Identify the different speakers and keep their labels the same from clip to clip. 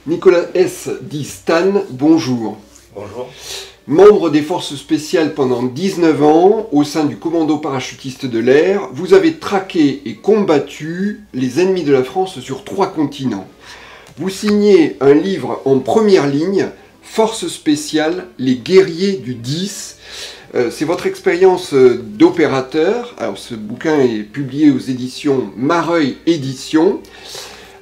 Speaker 1: Nicolas S. dit Stan, bonjour.
Speaker 2: Bonjour.
Speaker 1: Membre des forces spéciales pendant 19 ans, au sein du commando parachutiste de l'air, vous avez traqué et combattu les ennemis de la France sur 3 continents. Vous signez un livre en première ligne, Forces spéciales, les guerriers du 10. C'est votre expérience d'opérateur. Alors ce bouquin est publié aux éditions Mareuil Éditions.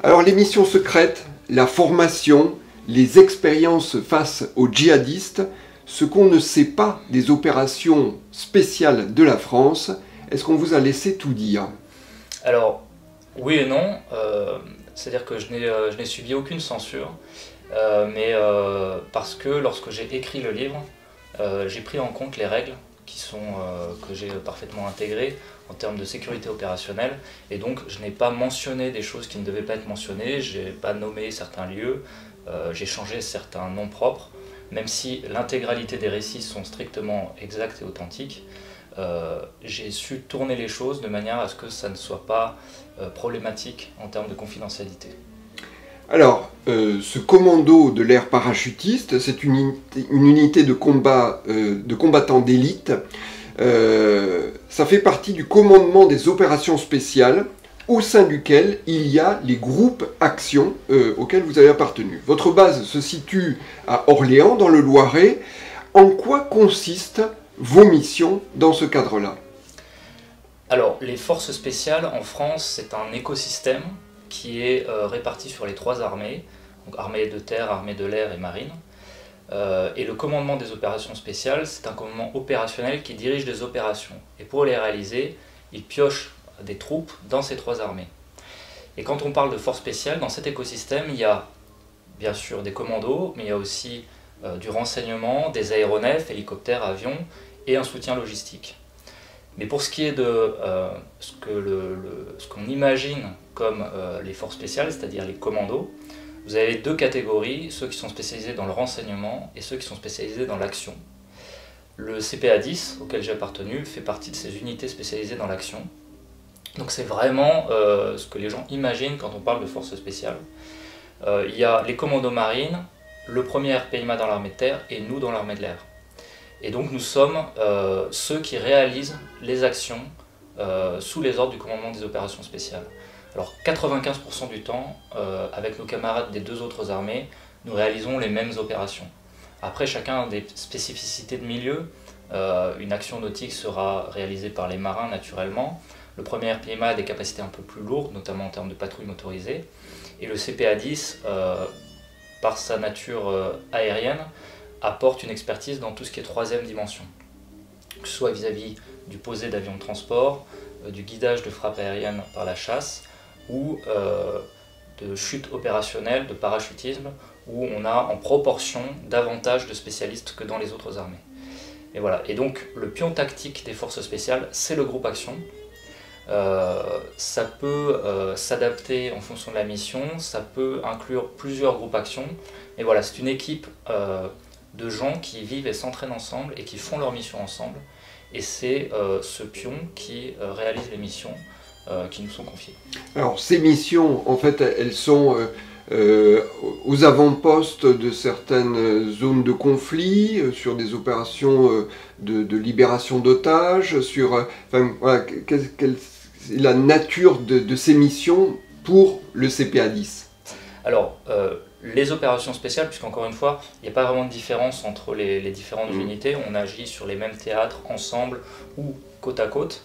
Speaker 1: Alors les missions secrètes, la formation, les expériences face aux djihadistes, ce qu'on ne sait pas des opérations spéciales de la France, est-ce qu'on vous a laissé tout dire?
Speaker 2: Alors, oui et non. C'est-à-dire que je n'ai subi aucune censure, mais parce que lorsque j'ai écrit le livre, j'ai pris en compte les règles que j'ai parfaitement intégrées en termes de sécurité opérationnelle, et donc je n'ai pas mentionné des choses qui ne devaient pas être mentionnées, je n'ai pas nommé certains lieux, j'ai changé certains noms propres, même si l'intégralité des récits sont strictement exacts et authentiques. J'ai su tourner les choses de manière à ce que ça ne soit pas problématique en termes de confidentialité.
Speaker 1: Alors, ce commando de l'air parachutiste, c'est une unité de combat, de combattants d'élite. Ça fait partie du commandement des opérations spéciales, au sein duquel il y a les groupes actions auxquels vous avez appartenu. Votre base se situe à Orléans, dans le Loiret. En quoi consistent vos missions dans ce cadre-là?
Speaker 2: Alors, les forces spéciales en France, c'est un écosystème qui est réparti sur les 3 armées, donc armée de terre, armée de l'air et marine. Et le commandement des opérations spéciales, c'est un commandement opérationnel qui dirige des opérations. Et pour les réaliser, il pioche des troupes dans ces 3 armées. Et quand on parle de forces spéciales, dans cet écosystème, il y a bien sûr des commandos, mais il y a aussi du renseignement, des aéronefs, hélicoptères, avions, et un soutien logistique. Mais pour ce qui est de ce qu'on imagine comme les forces spéciales, c'est-à-dire les commandos, vous avez 2 catégories, ceux qui sont spécialisés dans le renseignement et ceux qui sont spécialisés dans l'action. Le CPA-10, auquel j'ai appartenu, fait partie de ces unités spécialisées dans l'action. Donc c'est vraiment ce que les gens imaginent quand on parle de forces spéciales. Il y a les commandos marines, le premier RPIMA dans l'armée de terre et nous dans l'armée de l'air. Et donc nous sommes ceux qui réalisent les actions sous les ordres du commandement des opérations spéciales. Alors 95% du temps, avec nos camarades des 2 autres armées, nous réalisons les mêmes opérations. Après, chacun a des spécificités de milieu. Une action nautique sera réalisée par les marins naturellement. Le premier RPIMA a des capacités un peu plus lourdes, notamment en termes de patrouille motorisée. Et le CPA-10, par sa nature aérienne, apporte une expertise dans tout ce qui est 3e dimension, que ce soit vis-à-vis du posé d'avions de transport, du guidage de frappe aérienne par la chasse, ou de chute opérationnelle, de parachutisme, où on a en proportion davantage de spécialistes que dans les autres armées. Et voilà. Et donc le pion tactique des forces spéciales, c'est le groupe action. Ça peut s'adapter en fonction de la mission, ça peut inclure plusieurs groupes action, et voilà, c'est une équipe de gens qui vivent et s'entraînent ensemble et qui font leur mission ensemble, et c'est ce pion qui réalise les missions qui nous sont confiées. Alors
Speaker 1: ces missions, en fait, elles sont aux avant-postes de certaines zones de conflit, sur des opérations de libération d'otages, sur enfin, voilà, quelle est la nature de ces missions pour le CPA-10?
Speaker 2: Alors, les opérations spéciales, puisqu'encore une fois, il n'y a pas vraiment de différence entre les différentes unités, on agit sur les mêmes théâtres, ensemble ou côte à côte,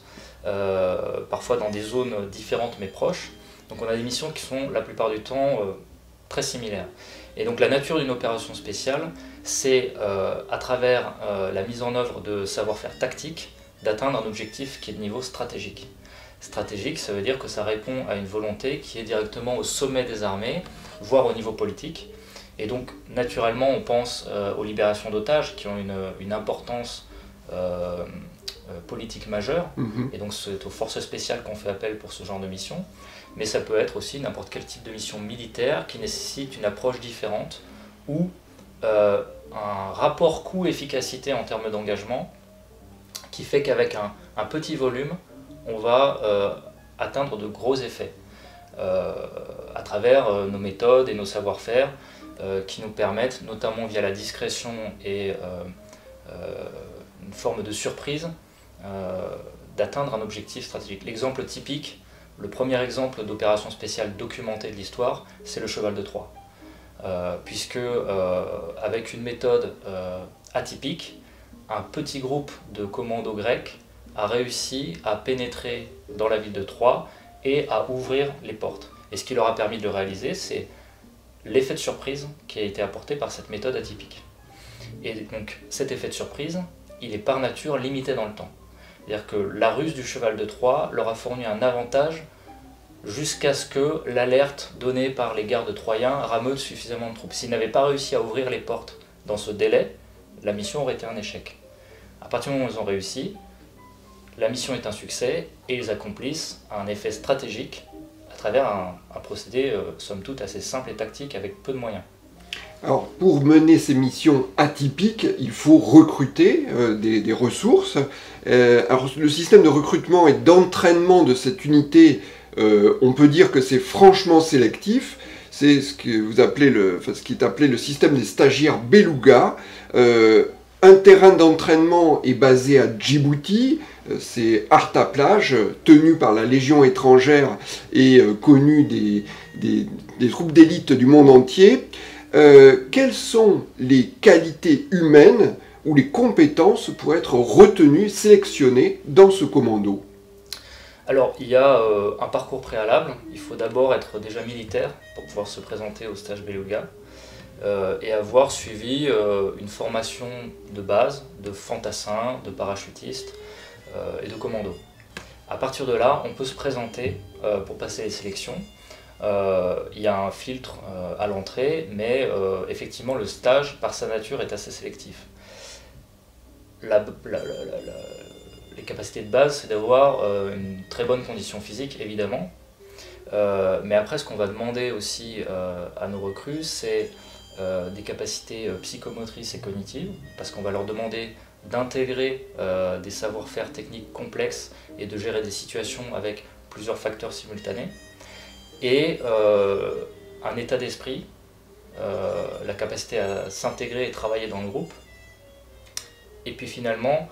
Speaker 2: parfois dans des zones différentes mais proches. Donc on a des missions qui sont la plupart du temps très similaires. Et donc la nature d'une opération spéciale, c'est à travers la mise en œuvre de savoir-faire tactique, d'atteindre un objectif qui est de niveau stratégique. Stratégique, ça veut dire que ça répond à une volonté qui est directement au sommet des armées, voire au niveau politique. Et donc, naturellement, on pense aux libérations d'otages qui ont une importance politique majeure. Et donc, c'est aux forces spéciales qu'on fait appel pour ce genre de mission. Mais ça peut être aussi n'importe quel type de mission militaire qui nécessite une approche différente ou un rapport coût-efficacité en termes d'engagement qui fait qu'avec un petit volume, on va atteindre de gros effets à travers nos méthodes et nos savoir-faire. qui nous permettent, notamment via la discrétion et une forme de surprise, d'atteindre un objectif stratégique. L'exemple typique, le premier exemple d'opération spéciale documentée de l'histoire, c'est le cheval de Troie. Puisque avec une méthode atypique, un petit groupe de commandos grecs a réussi à pénétrer dans la ville de Troie et à ouvrir les portes. Et ce qui leur a permis de le réaliser, c'est l'effet de surprise qui a été apporté par cette méthode atypique. Et donc cet effet de surprise, il est par nature limité dans le temps. C'est-à-dire que la ruse du cheval de Troie leur a fourni un avantage jusqu'à ce que l'alerte donnée par les gardes troyens rameute suffisamment de troupes. S'ils n'avaient pas réussi à ouvrir les portes dans ce délai, la mission aurait été un échec. À partir du moment où ils ont réussi, la mission est un succès et ils accomplissent un effet stratégique à travers un procédé, somme toute, assez simple et tactique avec peu de moyens.
Speaker 1: Alors, pour mener ces missions atypiques, il faut recruter des ressources. Alors, le système de recrutement et d'entraînement de cette unité, on peut dire que c'est franchement sélectif. C'est ce que vous appelez ce qui est appelé le système des stagiaires Beluga. Un terrain d'entraînement est basé à Djibouti, c'est Arta Plage, tenu par la Légion étrangère et connu des troupes d'élite du monde entier. Quelles sont les qualités humaines ou les compétences pour être retenues, sélectionnées dans ce commando?
Speaker 2: Alors, il y a un parcours préalable. Il faut d'abord être déjà militaire pour pouvoir se présenter au stage Beluga et avoir suivi une formation de base de fantassins, de parachutistes et de commandos. À partir de là, on peut se présenter pour passer les sélections. Il y a un filtre à l'entrée, mais effectivement le stage par sa nature est assez sélectif. Les capacités de base, c'est d'avoir une très bonne condition physique, évidemment. Mais après, ce qu'on va demander aussi à nos recrues, c'est des capacités psychomotrices et cognitives, parce qu'on va leur demander d'intégrer des savoir-faire techniques complexes et de gérer des situations avec plusieurs facteurs simultanés. Et un état d'esprit, la capacité à s'intégrer et travailler dans le groupe. Et puis finalement,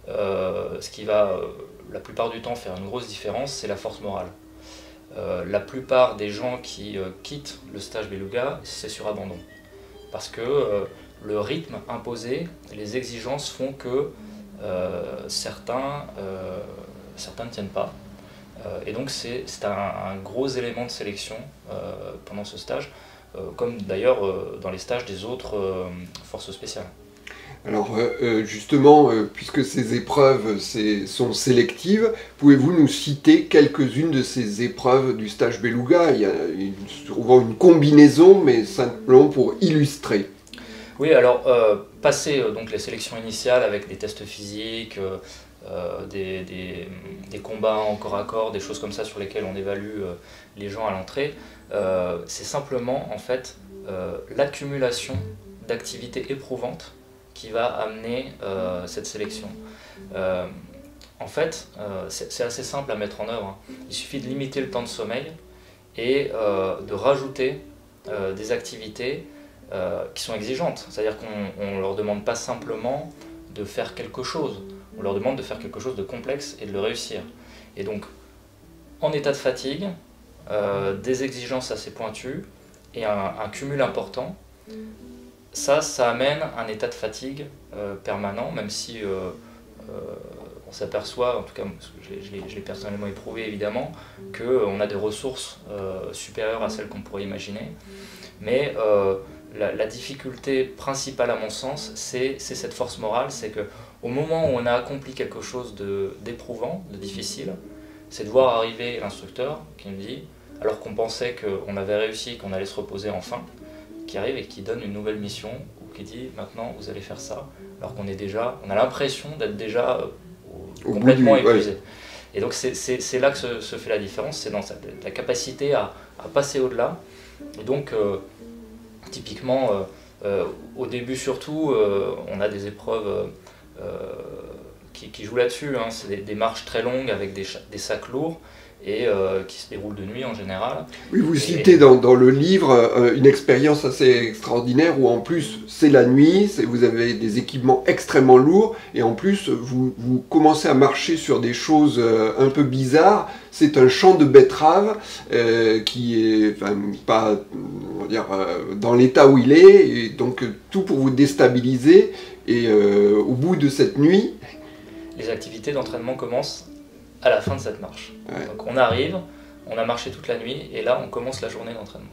Speaker 2: ce qui va la plupart du temps faire une grosse différence, c'est la force morale. La plupart des gens qui quittent le stage Beluga, c'est sur abandon. Parce que le rythme imposé, les exigences font que certains ne tiennent pas. Et donc c'est un gros élément de sélection pendant ce stage, comme d'ailleurs dans les stages des autres forces spéciales.
Speaker 1: Alors justement, puisque ces épreuves sont sélectives, pouvez-vous nous citer quelques-unes de ces épreuves du stage Beluga? Il y a souvent une combinaison, mais simplement pour illustrer.
Speaker 2: Oui, alors passer donc les sélections initiales avec des tests physiques, des combats en corps à corps, des choses comme ça sur lesquelles on évalue les gens à l'entrée, c'est simplement en fait l'accumulation d'activités éprouvantes qui va amener cette sélection. En fait, c'est assez simple à mettre en œuvre. Il suffit de limiter le temps de sommeil et de rajouter des activités qui sont exigeantes. C'est-à-dire qu'on ne leur demande pas simplement de faire quelque chose, on leur demande de faire quelque chose de complexe et de le réussir. Et donc, en état de fatigue, des exigences assez pointues et un cumul important, ça amène un état de fatigue permanent, même si on s'aperçoit, en tout cas je l'ai personnellement éprouvé évidemment, qu'on a des ressources supérieures à celles qu'on pourrait imaginer. Mais la difficulté principale à mon sens, c'est cette force morale, c'est qu'au moment où on a accompli quelque chose d'éprouvant, de difficile, c'est de voir arriver l'instructeur qui nous dit, alors qu'on pensait qu'on avait réussi, qu'on allait se reposer enfin, qui arrive et qui donne une nouvelle mission, ou qui dit maintenant vous allez faire ça, alors qu'on a l'impression d'être déjà complètement épuisé. Ouais. Et donc c'est là que se fait la différence, c'est dans la capacité à passer au-delà. Et donc typiquement au début surtout, on a des épreuves qui jouent là-dessus, hein. C'est des marches très longues avec des sacs lourds, et qui se déroule de nuit en général.
Speaker 1: Oui, vous citez dans le livre une expérience assez extraordinaire où en plus c'est la nuit, vous avez des équipements extrêmement lourds et en plus vous commencez à marcher sur des choses un peu bizarres. C'est un champ de betteraves qui est pas on va dire, dans l'état où il est, et donc tout pour vous déstabiliser. Et au bout de cette nuit,
Speaker 2: les activités d'entraînement commencent à la fin de cette marche.
Speaker 1: Ouais.
Speaker 2: Donc on arrive, on a marché toute la nuit et là on commence la journée d'entraînement.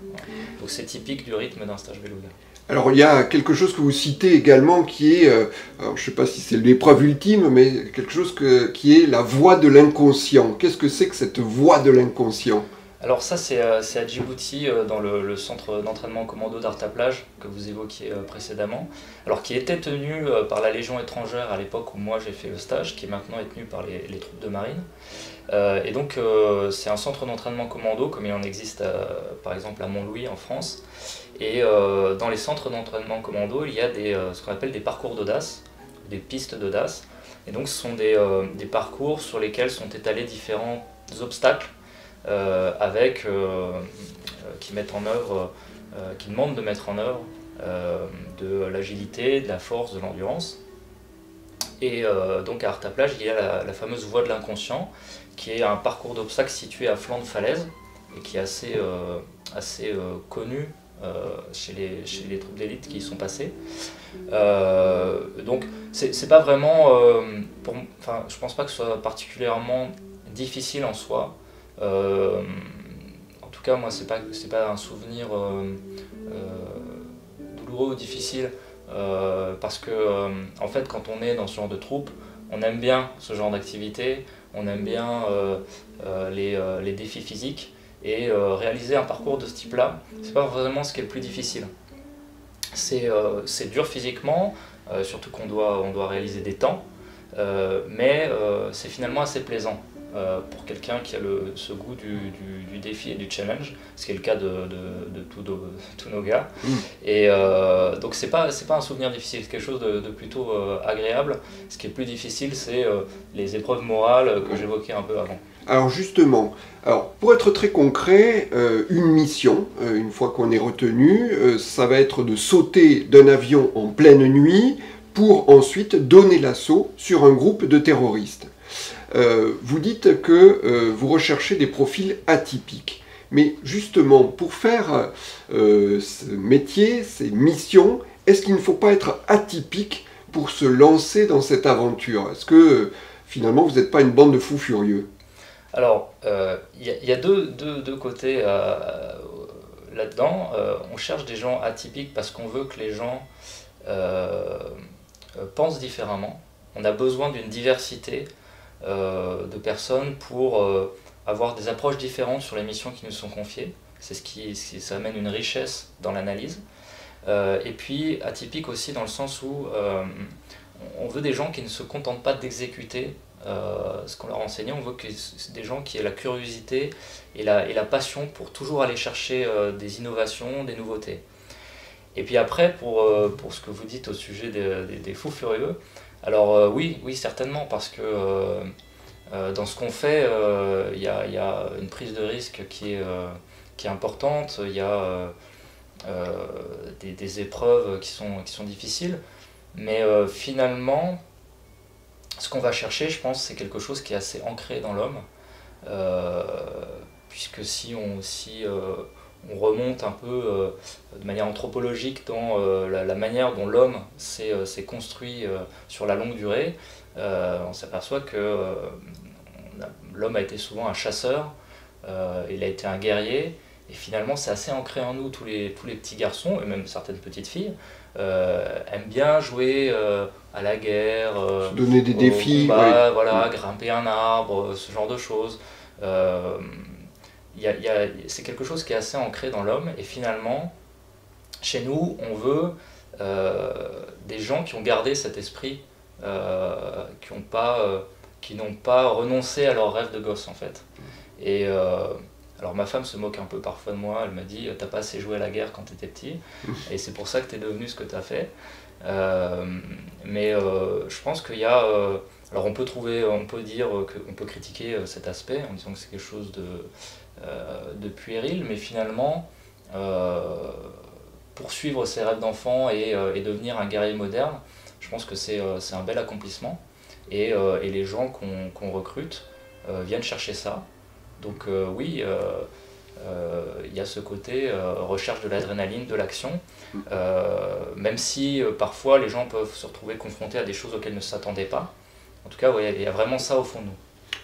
Speaker 2: Voilà. Donc c'est typique du rythme d'un stage Beluga.
Speaker 1: Alors il y a quelque chose que vous citez également qui est, alors, je ne sais pas si c'est l'épreuve ultime, mais quelque chose qui est la voie de l'inconscient. Qu'est-ce que c'est que cette voie de l'inconscient?
Speaker 2: Alors ça c'est à Djibouti, dans le centre d'entraînement commando d'Artaplage que vous évoquiez précédemment, alors qui était tenu par la Légion étrangère à l'époque où moi j'ai fait le stage, qui maintenant est tenu par les troupes de marine. Et donc c'est un centre d'entraînement commando comme il en existe par exemple à Montlouis en France. Et dans les centres d'entraînement commando il y a ce qu'on appelle des parcours d'audace, des pistes d'audace. Et donc ce sont des parcours sur lesquels sont étalés différents obstacles qui mettent en œuvre, qui demandent de mettre en œuvre de l'agilité, de la force, de l'endurance. Et donc à Artaplage, il y a la fameuse voie de l'inconscient, qui est un parcours d'obstacles situé à flanc de falaise et qui est assez connu chez les troupes d'élite qui y sont passées. Donc c'est pas vraiment, je pense pas que ce soit particulièrement difficile en soi. En tout cas, moi, c'est pas un souvenir douloureux ou difficile, parce que, en fait, quand on est dans ce genre de troupe, on aime bien ce genre d'activité, on aime bien les défis physiques, et réaliser un parcours de ce type-là, c'est pas vraiment ce qui est le plus difficile. C'est dur physiquement, surtout qu'on doit réaliser des temps, mais c'est finalement assez plaisant. Pour quelqu'un qui a ce goût du défi et du challenge, ce qui est le cas de tous nos gars. Et donc c'est pas un souvenir difficile, c'est quelque chose de plutôt agréable. Ce qui est plus difficile, c'est les épreuves morales que j'évoquais un peu avant.
Speaker 1: Alors justement, pour être très concret, une mission, une fois qu'on est retenu, ça va être de sauter d'un avion en pleine nuit pour ensuite donner l'assaut sur un groupe de terroristes. Vous dites que vous recherchez des profils atypiques. Mais justement, pour faire ce métier, ces missions, est-ce qu'il ne faut pas être atypique pour se lancer dans cette aventure? Est-ce que finalement vous n'êtes pas une bande de fous furieux?
Speaker 2: Alors, y a deux côtés là-dedans. On cherche des gens atypiques parce qu'on veut que les gens pensent différemment. On a besoin d'une diversité de personnes pour avoir des approches différentes sur les missions qui nous sont confiées. C'est ça amène une richesse dans l'analyse. Et puis atypique aussi dans le sens où on veut des gens qui ne se contentent pas d'exécuter ce qu'on leur a enseigné. On veut que c'est des gens qui aient la curiosité et la passion pour toujours aller chercher des innovations, des nouveautés. Et puis après, pour ce que vous dites au sujet des fous furieux, alors oui, certainement, parce que dans ce qu'on fait, il y a une prise de risque qui est importante, il y a des épreuves qui sont difficiles, mais finalement, ce qu'on va chercher, je pense, c'est quelque chose qui est assez ancré dans l'homme, puisque si on remonte un peu de manière anthropologique dans la manière dont l'homme s'est construit sur la longue durée, on s'aperçoit que l'homme a été souvent un chasseur, il a été un guerrier, et finalement c'est assez ancré en nous. Tous les petits garçons, et même certaines petites filles, aiment bien jouer à la guerre,
Speaker 1: se donner des défis,
Speaker 2: combat, voilà, grimper un arbre, ce genre de choses. C'est quelque chose qui est assez ancré dans l'homme, et finalement, chez nous, on veut des gens qui ont gardé cet esprit, qui n'ont pas renoncé à leur rêve de gosse, en fait. Et alors ma femme se moque un peu parfois de moi, elle me dit « t'as pas assez joué à la guerre quand t'étais petit, et c'est pour ça que t'es devenu ce que t'as fait ». Mais je pense qu'il y a Alors on peut dire qu'on peut critiquer cet aspect en disant que c'est quelque chose de puéril, mais finalement, poursuivre ses rêves d'enfant et devenir un guerrier moderne, je pense que c'est un bel accomplissement. Et les gens qu'on recrute viennent chercher ça. Donc oui, il y a ce côté recherche de l'adrénaline, de l'action, même si parfois les gens peuvent se retrouver confrontés à des choses auxquelles ils ne s'attendaient pas. En tout cas, ouais, il y a vraiment ça au fond de nous.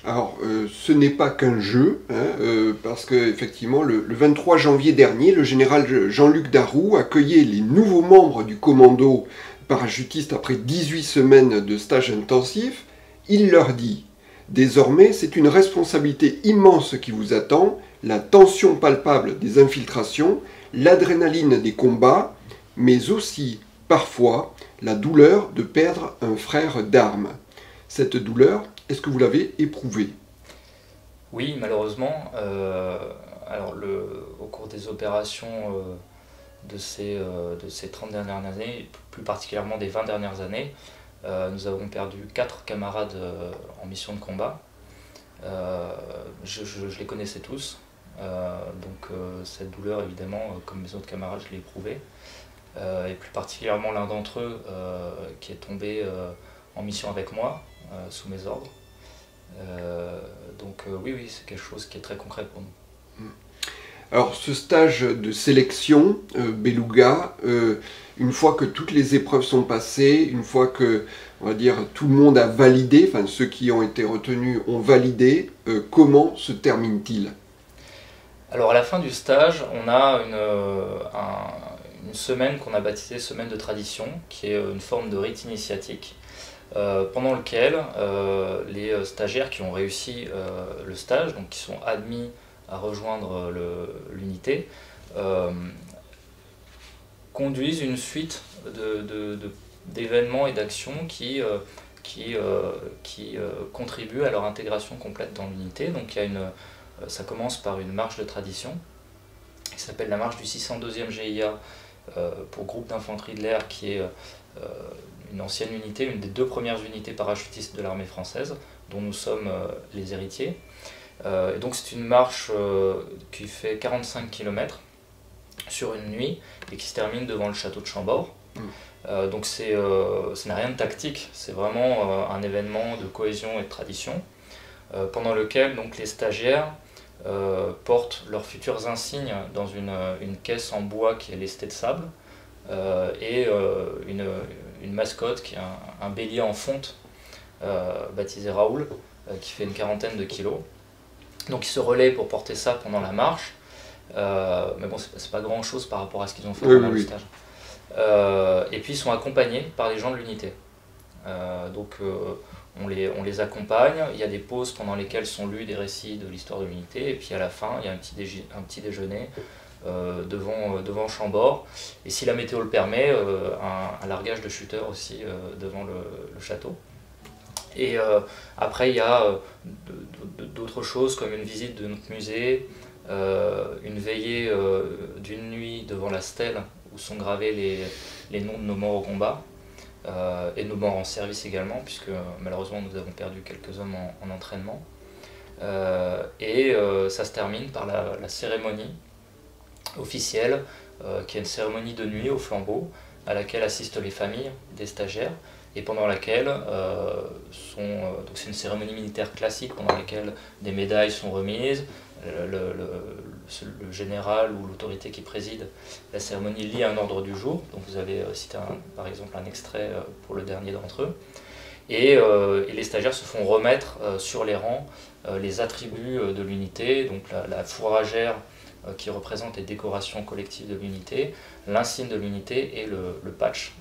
Speaker 1: Alors, ce n'est pas qu'un jeu, hein, parce qu'effectivement, le 23 janvier dernier, le général Jean-Luc Daroux accueillait les nouveaux membres du commando parachutiste après 18 semaines de stage intensif. Il leur dit « Désormais, c'est une responsabilité immense qui vous attend, la tension palpable des infiltrations, l'adrénaline des combats, mais aussi, parfois, la douleur de perdre un frère d'armes. Cette douleur, est-ce que vous l'avez éprouvée ?»
Speaker 2: Oui, malheureusement. Alors, au cours des opérations de ces 30 dernières années, plus particulièrement des 20 dernières années, nous avons perdu 4 camarades en mission de combat. Je les connaissais tous, donc cette douleur, évidemment, comme mes autres camarades, je l'ai éprouvée. Et plus particulièrement l'un d'entre eux qui est tombé en mission avec moi, sous mes ordres. Donc oui, c'est quelque chose qui est très concret pour nous.
Speaker 1: Alors ce stage de sélection, Beluga, une fois que toutes les épreuves sont passées, une fois que, on va dire, tout le monde a validé, enfin ceux qui ont été retenus ont validé, comment se termine-t-il?
Speaker 2: Alors à la fin du stage, on a une semaine qu'on a baptisée semaine de tradition, qui est une forme de rite initiatique, pendant lequel les stagiaires qui ont réussi le stage, donc qui sont admis à rejoindre l'unité, conduisent une suite d'événements et d'actions qui contribuent à leur intégration complète dans l'unité. Donc ça commence par une marche de tradition qui s'appelle la marche du 602e GIA pour groupe d'infanterie de l'air, qui est une ancienne unité, une des 2 premières unités parachutistes de l'armée française, dont nous sommes les héritiers. Et donc c'est une marche qui fait 45 km sur une nuit et qui se termine devant le château de Chambord. Donc ça n'a rien de tactique, c'est vraiment un événement de cohésion et de tradition, pendant lequel donc, les stagiaires portent leurs futurs insignes dans une caisse en bois qui est lestée de sable, et une mascotte qui est un bélier en fonte baptisé Raoul, qui fait une 40aine de kilos. Donc ils se relaient pour porter ça pendant la marche, mais bon, c'est pas grand chose par rapport à ce qu'ils ont fait pendant le stage. Et puis ils sont accompagnés par les gens de l'unité. Donc on les accompagne, il y a des pauses pendant lesquelles sont lus des récits de l'histoire de l'unité, et puis à la fin il y a un petit déjeuner devant Chambord, et si la météo le permet, un largage de shooters aussi devant le château. Et après il y a d'autres choses comme une visite de notre musée, une veillée d'une nuit devant la stèle où sont gravés les noms de nos morts au combat, et nos morts en service également, puisque malheureusement nous avons perdu quelques hommes en entraînement. Et ça se termine par la cérémonie officielle, qui est une cérémonie de nuit au flambeau, à laquelle assistent les familles des stagiaires, et pendant laquelle donc c'est une cérémonie militaire classique pendant laquelle des médailles sont remises, le général ou l'autorité qui préside la cérémonie lit un ordre du jour, donc vous avez cité par exemple un extrait pour le dernier d'entre eux, et les stagiaires se font remettre sur les rangs les attributs de l'unité, donc la fourragère qui représente les décorations collectives de l'unité, l'insigne de l'unité et le patch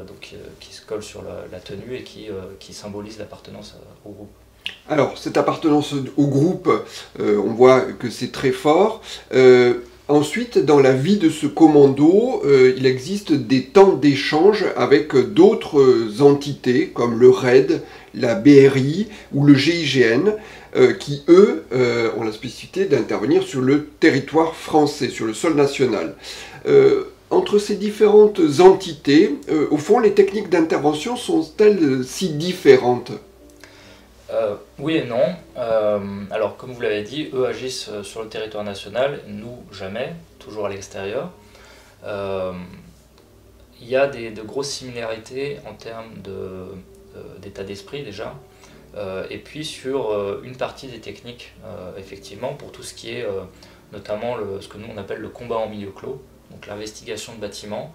Speaker 2: donc, qui se colle sur la tenue et qui symbolise l'appartenance au groupe.
Speaker 1: Alors, cette appartenance au groupe, on voit que c'est très fort. Ensuite, dans la vie de ce commando, il existe des temps d'échange avec d'autres entités, comme le RAID, la BRI ou le GIGN, qui, eux, ont la spécificité d'intervenir sur le territoire français, sur le sol national. Entre ces différentes entités, au fond, les techniques d'intervention sont-elles si différentes?
Speaker 2: Oui et non. Alors, comme vous l'avez dit, eux agissent sur le territoire national, nous jamais, toujours à l'extérieur. Il y a de grosses similarités en termes d'état d'esprit déjà, et puis sur une partie des techniques, effectivement, pour tout ce qui est notamment ce que nous on appelle le combat en milieu clos, donc l'investigation de bâtiments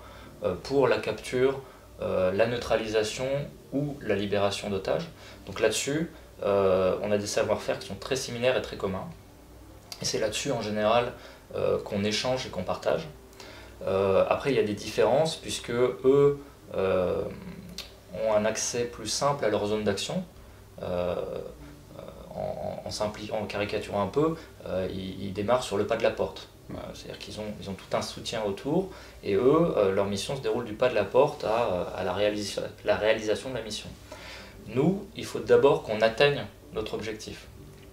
Speaker 2: pour la capture, la neutralisation ou la libération d'otages. Donc là-dessus, on a des savoir-faire qui sont très similaires et très communs. Et c'est là-dessus en général qu'on échange et qu'on partage. Après, il y a des différences puisque eux ont un accès plus simple à leur zone d'action. En caricaturant un peu, ils démarrent sur le pas de la porte. C'est-à-dire qu'ils ont tout un soutien autour et eux, leur mission se déroule du pas de la porte à la réalisation de la mission. Nous, il faut d'abord qu'on atteigne notre objectif.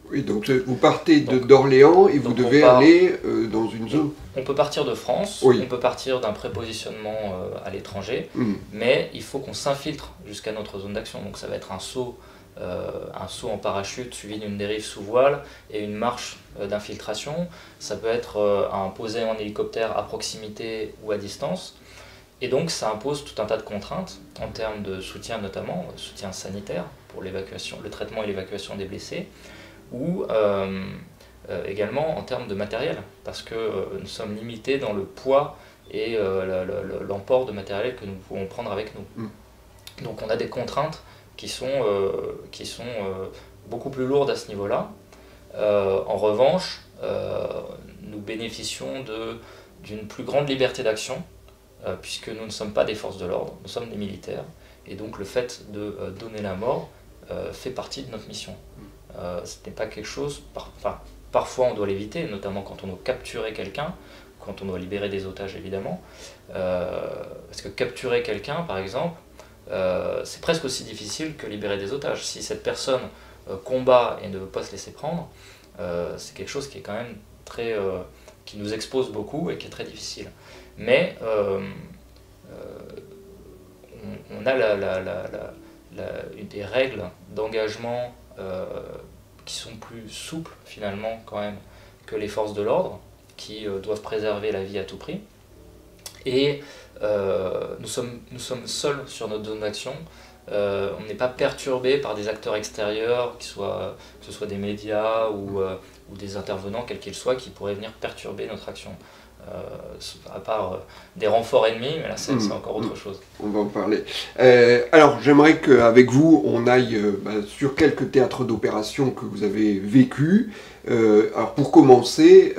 Speaker 1: Oui, donc vous partez d'Orléans et vous devez aller dans une zone...
Speaker 2: On peut partir de France, oui. On peut partir d'un prépositionnement à l'étranger, mais il faut qu'on s'infiltre jusqu'à notre zone d'action. Donc ça va être un saut en parachute suivi d'une dérive sous voile et une marche d'infiltration. Ça peut être un posé en hélicoptère à proximité ou à distance. Et donc ça impose tout un tas de contraintes en termes de soutien, notamment soutien sanitaire pour l'évacuation, le traitement et l'évacuation des blessés, ou également en termes de matériel, parce que nous sommes limités dans le poids et l'emport de matériel que nous pouvons prendre avec nous. Donc on a des contraintes qui sont beaucoup plus lourdes à ce niveau-là. En revanche, nous bénéficions d'une plus grande liberté d'action, puisque nous ne sommes pas des forces de l'ordre, nous sommes des militaires, et donc le fait de donner la mort fait partie de notre mission. Ce n'est pas quelque chose, parfois on doit l'éviter, notamment quand on doit capturer quelqu'un, quand on doit libérer des otages évidemment, parce que capturer quelqu'un par exemple, c'est presque aussi difficile que libérer des otages. Si cette personne combat et ne veut pas se laisser prendre, c'est quelque chose qui est quand même qui nous expose beaucoup et qui est très difficile. Mais on a des règles d'engagement qui sont plus souples finalement quand même que les forces de l'ordre, qui doivent préserver la vie à tout prix. Et nous sommes seuls sur notre zone d'action. On n'est pas perturbé par des acteurs extérieurs, que ce soit des médias ou des intervenants, quels qu'ils soient, qui pourraient venir perturber notre action. À part des renforts ennemis, mais là c'est encore autre chose.
Speaker 1: On va en parler. Alors j'aimerais qu'avec vous on aille sur quelques théâtres d'opération que vous avez vécu. Alors pour commencer,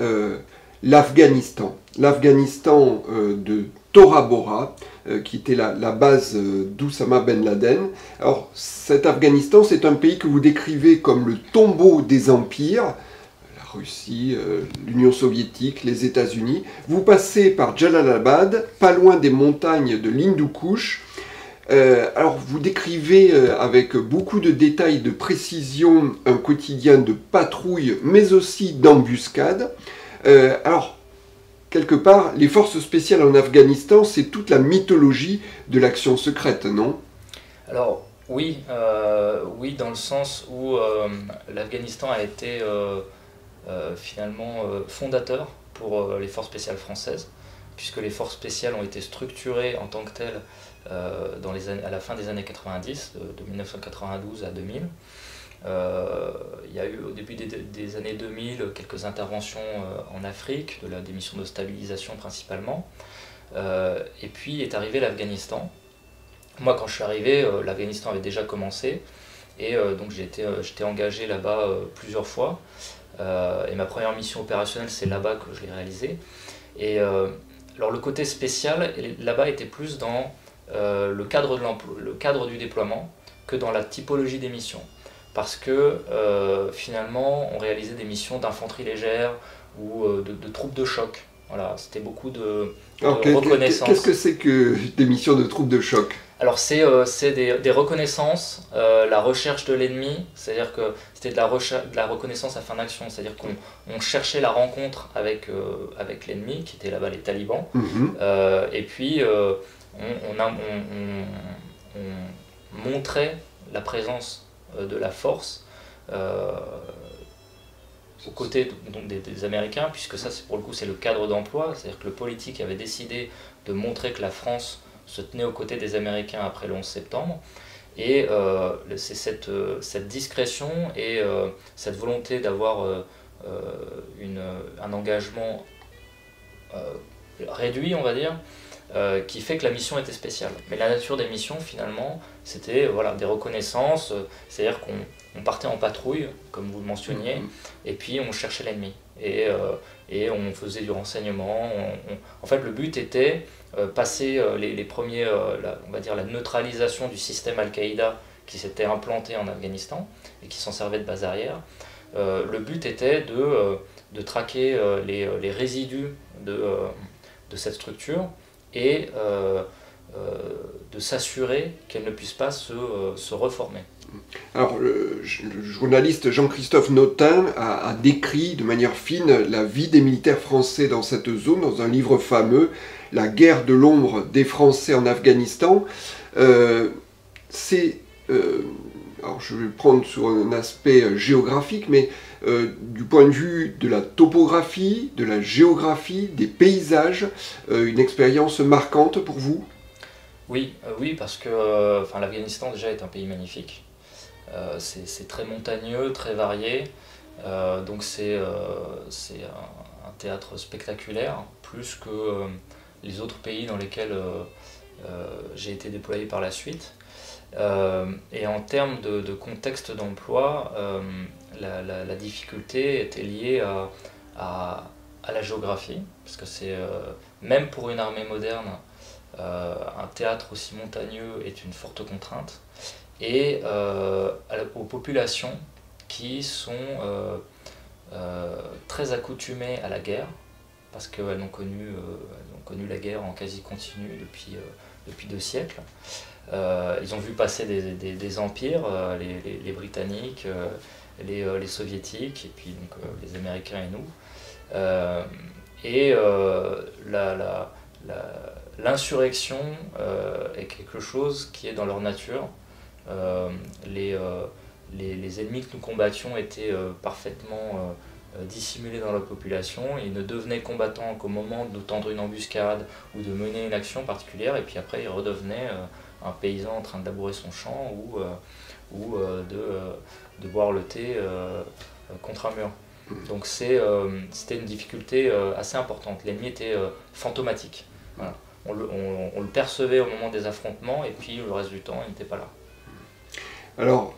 Speaker 1: l'Afghanistan. L'Afghanistan de Tora Bora, qui était la base d'Oussama Ben Laden. Alors cet Afghanistan, c'est un pays que vous décrivez comme le tombeau des empires. Russie, l'Union soviétique, les États-Unis. Vous passez par Jalalabad, pas loin des montagnes de l'Hindou-Kush. Alors vous décrivez avec beaucoup de détails, de précision, un quotidien de patrouille, mais aussi d'embuscade. Alors, quelque part, les forces spéciales en Afghanistan, c'est toute la mythologie de l'action secrète, non?
Speaker 2: Alors, oui, oui, dans le sens où l'Afghanistan a été... finalement fondateur pour les forces spéciales françaises, puisque les forces spéciales ont été structurées en tant que telles à la fin des années 90, de 1992 à 2000. Il y a eu au début des années 2000 quelques interventions en Afrique, des missions de stabilisation principalement, et puis est arrivé l'Afghanistan. Moi quand je suis arrivé, l'Afghanistan avait déjà commencé, et donc j'étais engagé là-bas plusieurs fois. Et ma première mission opérationnelle, c'est là-bas que je l'ai réalisée. Et alors le côté spécial, là-bas, était plus dans le cadre du déploiement que dans la typologie des missions. Parce que finalement, on réalisait des missions d'infanterie légère ou de troupes de choc. Voilà, c'était beaucoup de reconnaissance.
Speaker 1: Qu'est-ce que c'est que des missions de troupes de choc?
Speaker 2: Alors c'est des reconnaissances, la recherche de l'ennemi, c'est-à-dire que c'était de la reconnaissance à fin d'action, c'est-à-dire qu'on cherchait la rencontre avec l'ennemi, qui était là-bas les talibans, et puis on montrait la présence de la force aux côtés donc des Américains, puisque ça pour le coup c'est le cadre d'emploi, c'est-à-dire que le politique avait décidé de montrer que la France se tenait aux côtés des Américains après le 11 septembre. Et c'est cette discrétion et cette volonté d'avoir un engagement réduit, on va dire, qui fait que la mission était spéciale. Mais la nature des missions, finalement, c'était voilà, des reconnaissances, c'est-à-dire qu'on partait en patrouille, comme vous le mentionniez, et puis on cherchait l'ennemi. Et on faisait du renseignement. En fait, le but était passer les premiers, on va dire la neutralisation du système Al-Qaïda qui s'était implanté en Afghanistan et qui s'en servait de base arrière. Le but était de traquer les résidus de cette structure et de s'assurer qu'elle ne puisse pas se reformer.
Speaker 1: Alors, le journaliste Jean-Christophe Notin a décrit de manière fine la vie des militaires français dans cette zone, dans un livre fameux, La guerre de l'ombre des Français en Afghanistan. Alors, je vais prendre sur un aspect géographique, mais du point de vue de la topographie, de la géographie, des paysages, une expérience marquante pour vous?
Speaker 2: Oui, parce que l'Afghanistan déjà est un pays magnifique. C'est très montagneux, très varié, donc c'est un théâtre spectaculaire, plus que les autres pays dans lesquels j'ai été déployé par la suite. Et en termes de contexte d'emploi, la difficulté était liée à la géographie, parce que c'est même pour une armée moderne, un théâtre aussi montagneux est une forte contrainte, et aux populations qui sont très accoutumées à la guerre, parce qu'elles ont connu la guerre en quasi continu depuis 2 siècles. Ils ont vu passer des empires, les Britanniques, les Soviétiques, et puis donc, les Américains et nous. L'insurrection est quelque chose qui est dans leur nature. Les ennemis que nous combattions étaient parfaitement dissimulés dans la population. Ils ne devenaient combattants qu'au moment de tendre une embuscade ou de mener une action particulière, et puis après ils redevenaient un paysan en train de labourer son champ ou de boire le thé contre un mur. Donc c'était une difficulté assez importante. L'ennemi était fantomatique. Voilà. On le percevait au moment des affrontements, et puis le reste du temps il n'était pas là.
Speaker 1: Alors,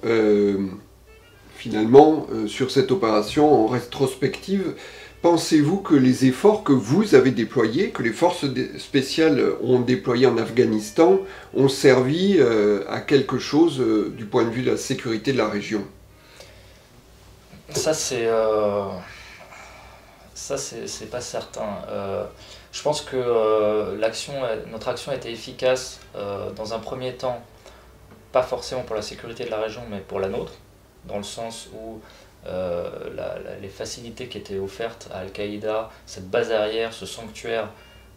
Speaker 1: finalement, sur cette opération en rétrospective, pensez-vous que les efforts que vous avez déployés, que les forces spéciales ont déployés en Afghanistan, ont servi à quelque chose du point de vue de la sécurité de la région?
Speaker 2: Ça, c'est pas certain. Je pense que notre action a été efficace dans un premier temps, pas forcément pour la sécurité de la région, mais pour la nôtre, dans le sens où les facilités qui étaient offertes à Al-Qaïda, cette base arrière, ce sanctuaire,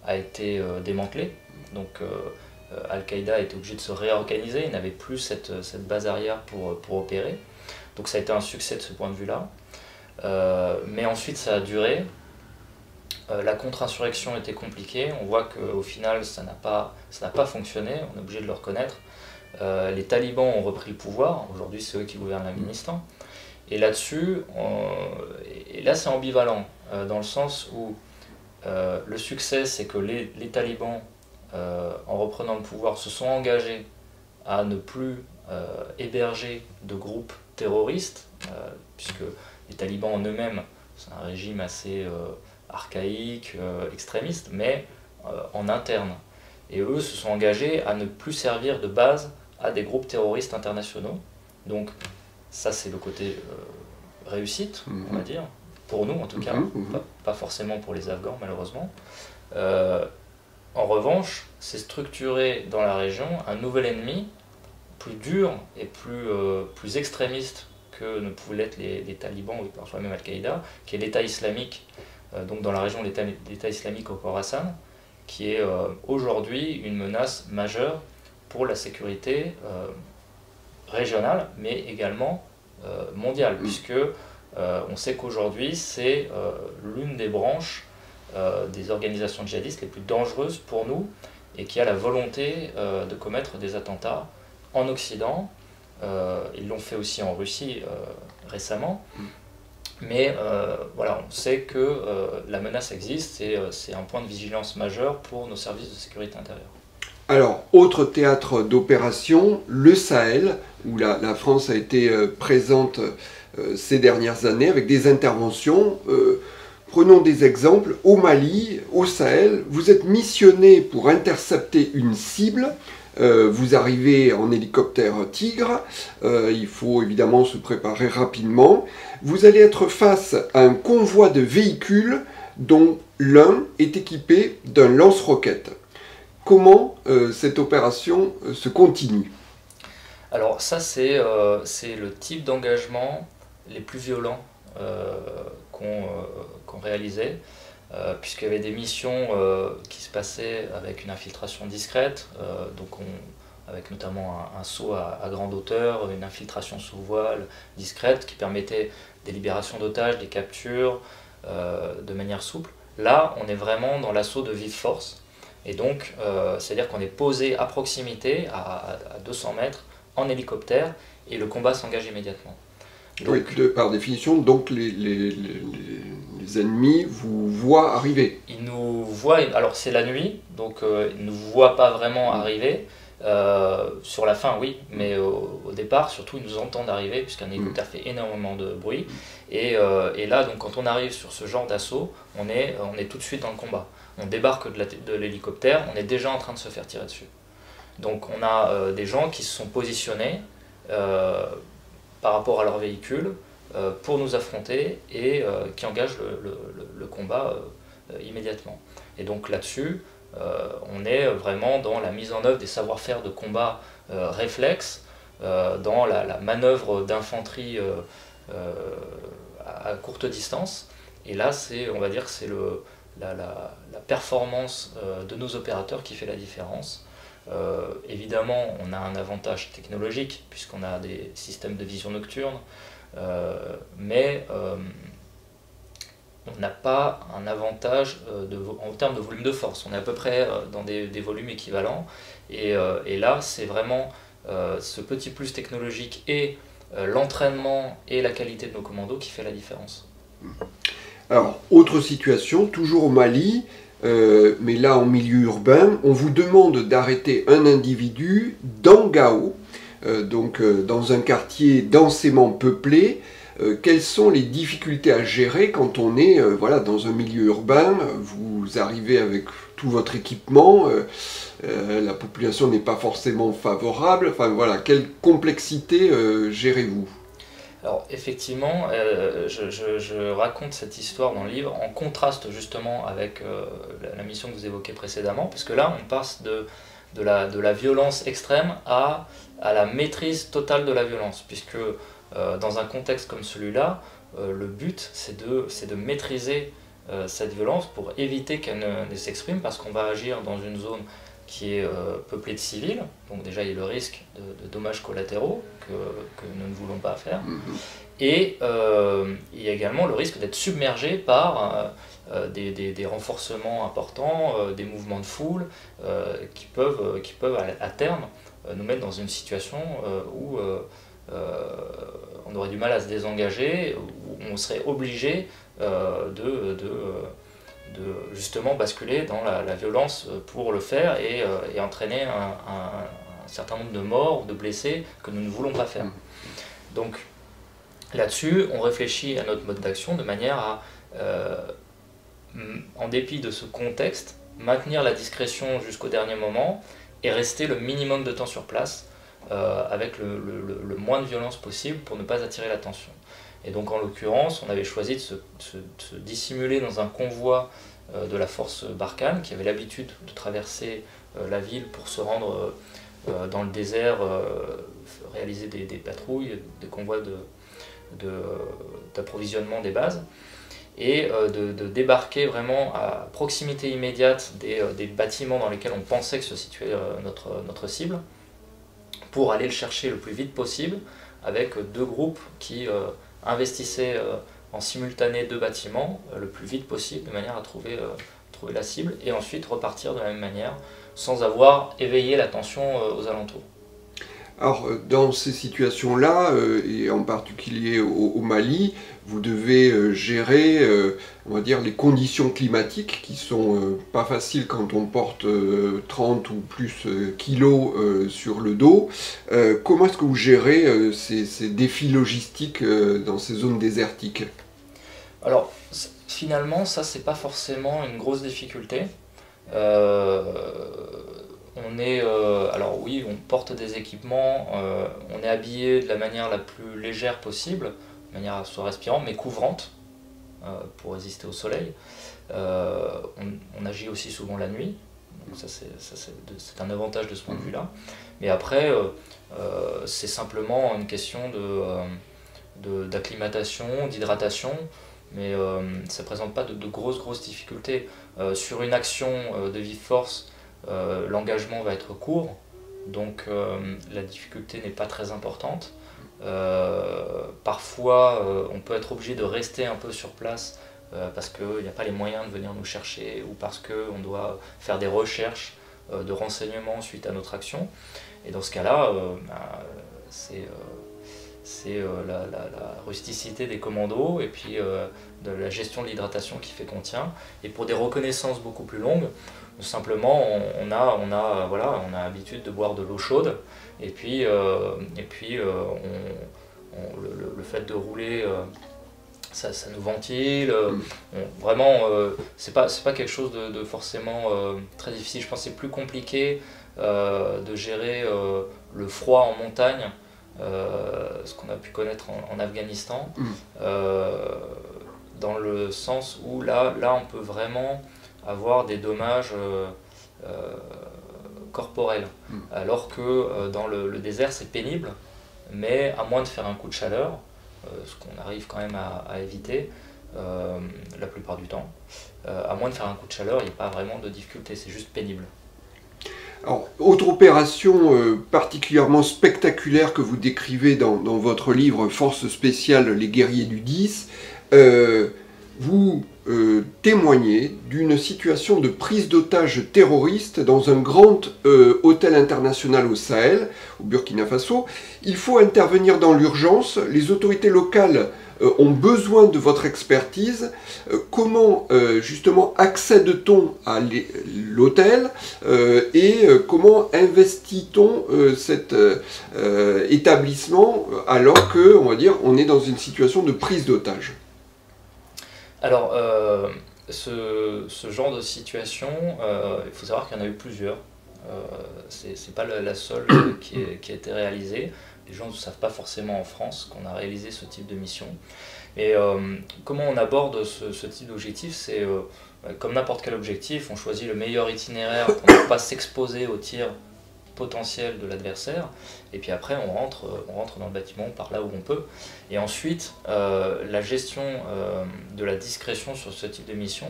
Speaker 2: a été démantelé. Donc Al-Qaïda a été obligé de se réorganiser, il n'avait plus cette base arrière pour opérer. Donc ça a été un succès de ce point de vue-là. Mais ensuite ça a duré. La contre-insurrection était compliquée. On voit qu'au final ça n'a pas fonctionné, on est obligé de le reconnaître. Les talibans ont repris le pouvoir, aujourd'hui c'est eux qui gouvernent l'Afghanistan. Et là-dessus, là c'est ambivalent, dans le sens où le succès c'est que les talibans, en reprenant le pouvoir, se sont engagés à ne plus héberger de groupes terroristes, puisque les talibans en eux-mêmes, c'est un régime assez archaïque, extrémiste, mais en interne. Et eux se sont engagés à ne plus servir de base à des groupes terroristes internationaux. Donc ça c'est le côté réussite, on va dire, pour nous en tout cas, pas forcément pour les Afghans malheureusement. En revanche, c'est structuré dans la région un nouvel ennemi, plus dur et plus extrémiste que ne pouvaient l'être les talibans ou parfois même Al-Qaïda, qui est l'État islamique, donc dans la région l'État islamique au Khorasan, qui est aujourd'hui une menace majeure pour la sécurité régionale, mais également mondiale, puisque on sait qu'aujourd'hui c'est l'une des branches des organisations djihadistes les plus dangereuses pour nous et qui a la volonté de commettre des attentats en Occident. Ils l'ont fait aussi en Russie récemment. Mais voilà, on sait que la menace existe et c'est un point de vigilance majeur pour nos services de sécurité intérieure.
Speaker 1: Alors, autre théâtre d'opération, le Sahel, où la France a été présente ces dernières années avec des interventions. Prenons des exemples. Au Mali, au Sahel, vous êtes missionné pour intercepter une cible. Vous arrivez en hélicoptère Tigre. Il faut évidemment se préparer rapidement. Vous allez être face à un convoi de véhicules dont l'un est équipé d'un lance-roquettes. Comment cette opération se continue?
Speaker 2: Alors ça, c'est le type d'engagement les plus violents qu'on réalisait, puisqu'il y avait des missions qui se passaient avec une infiltration discrète, avec notamment un saut à grande hauteur, une infiltration sous voile discrète qui permettait des libérations d'otages, des captures de manière souple. Là, on est vraiment dans l'assaut de vive force. Et donc, c'est-à-dire qu'on est posé à proximité, à 200 mètres, en hélicoptère, et le combat s'engage immédiatement.
Speaker 1: Donc, oui, par définition, donc les ennemis vous voient arriver.
Speaker 2: Ils nous voient, alors c'est la nuit, donc ils ne nous voient pas vraiment arriver. Sur la fin, oui, mais au départ, surtout, ils nous entendent arriver, puisqu'un hélicoptère fait énormément de bruit. Et là, donc, quand on arrive sur ce genre d'assaut, on est tout de suite dans le combat. On débarque de l'hélicoptère, on est déjà en train de se faire tirer dessus. Donc on a des gens qui se sont positionnés par rapport à leur véhicule pour nous affronter et qui engagent le combat immédiatement. Et donc là-dessus, on est vraiment dans la mise en œuvre des savoir-faire de combat réflexes, dans la manœuvre d'infanterie à courte distance. Et là, on va dire que c'est la performance de nos opérateurs qui fait la différence. Évidemment, on a un avantage technologique puisqu'on a des systèmes de vision nocturne, mais on n'a pas un avantage en termes de volume de force. On est à peu près dans des volumes équivalents. Et là, c'est vraiment ce petit plus technologique et l'entraînement et la qualité de nos commandos qui fait la différence.
Speaker 1: Alors, autre situation, toujours au Mali, mais là en milieu urbain, on vous demande d'arrêter un individu dans Gao, dans un quartier densément peuplé. Quelles sont les difficultés à gérer quand on est dans un milieu urbain? Vous arrivez avec tout votre équipement, la population n'est pas forcément favorable. Enfin voilà, quelle complexité gérez-vous?
Speaker 2: Alors effectivement, je raconte cette histoire dans le livre en contraste justement avec la mission que vous évoquez précédemment, parce que là on passe de la violence extrême à la maîtrise totale de la violence, puisque dans un contexte comme celui-là, le but c'est de maîtriser cette violence pour éviter qu'elle ne s'exprime, parce qu'on va agir dans une zone qui est peuplée de civils, donc déjà il y a le risque de dommages collatéraux que nous ne voulons pas faire, et il y a également le risque d'être submergé par des renforcements importants, des mouvements de foule qui peuvent à terme nous mettre dans une situation où on aurait du mal à se désengager, où on serait obligé de justement basculer dans la violence pour le faire et entraîner un certain nombre de morts ou de blessés que nous ne voulons pas faire. Donc là-dessus, on réfléchit à notre mode d'action de manière à, en dépit de ce contexte, maintenir la discrétion jusqu'au dernier moment et rester le minimum de temps sur place avec le moins de violence possible pour ne pas attirer l'attention. Et donc en l'occurrence, on avait choisi de se dissimuler dans un convoi de la force Barkhane, qui avait l'habitude de traverser la ville pour se rendre dans le désert, réaliser des patrouilles, des convois d'approvisionnement des bases, et de débarquer vraiment à proximité immédiate des bâtiments dans lesquels on pensait que se situait notre cible, pour aller le chercher le plus vite possible, avec deux groupes qui investissaient en simultané deux bâtiments le plus vite possible, de manière à trouver la cible, et ensuite repartir de la même manière, sans avoir éveillé l'attention aux alentours.
Speaker 1: Alors, dans ces situations-là, et en particulier au Mali, vous devez gérer, on va dire, les conditions climatiques qui sont pas faciles quand on porte 30 ou plus kilos sur le dos. Comment est-ce que vous gérez ces défis logistiques dans ces zones désertiques?
Speaker 2: Alors, finalement, ça, c'est pas forcément une grosse difficulté. Alors oui, on porte des équipements, on est habillé de la manière la plus légère possible, de manière à se respirant, mais couvrante, pour résister au soleil. On agit aussi souvent la nuit, donc ça c'est un avantage de ce point de vue-là. Mais après, c'est simplement une question d'acclimatation, d'hydratation, mais ça ne présente pas de grosses difficultés. Sur une action de vive force, l'engagement va être court, donc la difficulté n'est pas très importante. Parfois, on peut être obligé de rester un peu sur place parce qu'il n'y a pas les moyens de venir nous chercher, ou parce qu'on doit faire des recherches de renseignements suite à notre action. Et dans ce cas-là, c'est la rusticité des commandos et puis de la gestion de l'hydratation qui fait qu'on tient. Et pour des reconnaissances beaucoup plus longues, simplement on a l'habitude de boire de l'eau chaude, et puis, le fait de rouler, ça nous ventile. Vraiment, c'est pas quelque chose de forcément très difficile. Je pense que c'est plus compliqué de gérer le froid en montagne, ce qu'on a pu connaître en Afghanistan, dans le sens où là on peut vraiment avoir des dommages corporels, alors que dans le désert c'est pénible, mais à moins de faire un coup de chaleur, ce qu'on arrive quand même à éviter la plupart du temps, à moins de faire un coup de chaleur, il n'y a pas vraiment de difficulté, c'est juste pénible.
Speaker 1: Alors, autre opération particulièrement spectaculaire que vous décrivez dans votre livre Force spéciale, les guerriers du 10, vous témoignez d'une situation de prise d'otages terroristes dans un grand hôtel international au Sahel, au Burkina Faso. Il faut intervenir dans l'urgence, les autorités locales ont besoin de votre expertise. Comment justement accède-t-on à l'hôtel et comment investit-on cet établissement alors que, on va dire, on est dans une situation de prise d'otage?
Speaker 2: Alors, ce genre de situation, il faut savoir qu'il y en a eu plusieurs. C'est pas la seule qui a été réalisée. Les gens ne savent pas forcément en France qu'on a réalisé ce type de mission. Et comment on aborde ce type d'objectif? C'est comme n'importe quel objectif, on choisit le meilleur itinéraire pour ne pas s'exposer aux tirs potentiels de l'adversaire, et puis après on rentre dans le bâtiment par là où on peut. Et ensuite, la gestion de la discrétion sur ce type de mission,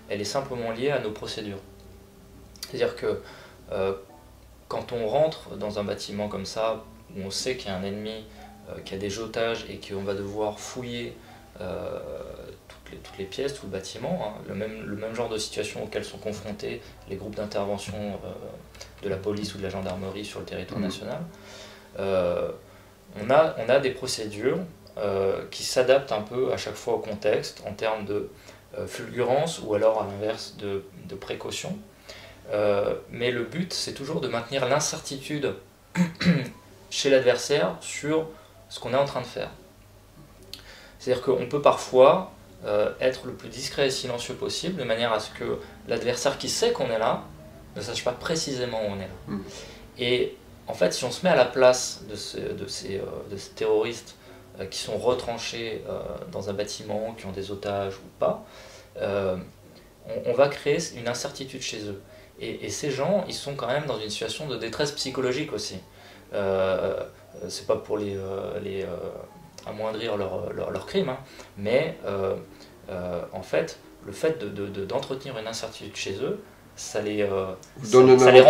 Speaker 2: elle est simplement liée à nos procédures. C'est-à-dire que quand on rentre dans un bâtiment comme ça, où on sait qu'il y a un ennemi, qu'il y a des otages et qu'on va devoir fouiller toutes les pièces, tout le bâtiment, hein, le même genre de situation auquel sont confrontés les groupes d'intervention de la police ou de la gendarmerie sur le territoire national, on a des procédures qui s'adaptent un peu à chaque fois au contexte, en termes de fulgurance ou alors à l'inverse de précaution. Mais le but, c'est toujours de maintenir l'incertitude chez l'adversaire sur ce qu'on est en train de faire. C'est-à-dire qu'on peut parfois être le plus discret et silencieux possible, de manière à ce que l'adversaire qui sait qu'on est là ne sache pas précisément où on est là. Et en fait, si on se met à la place de ces terroristes qui sont retranchés dans un bâtiment, qui ont des otages ou pas, on va créer une incertitude chez eux. Et ces gens, ils sont quand même dans une situation de détresse psychologique aussi. C'est pas pour amoindrir leur crime, hein, mais en fait, le fait d'entretenir une incertitude chez eux, ça les rend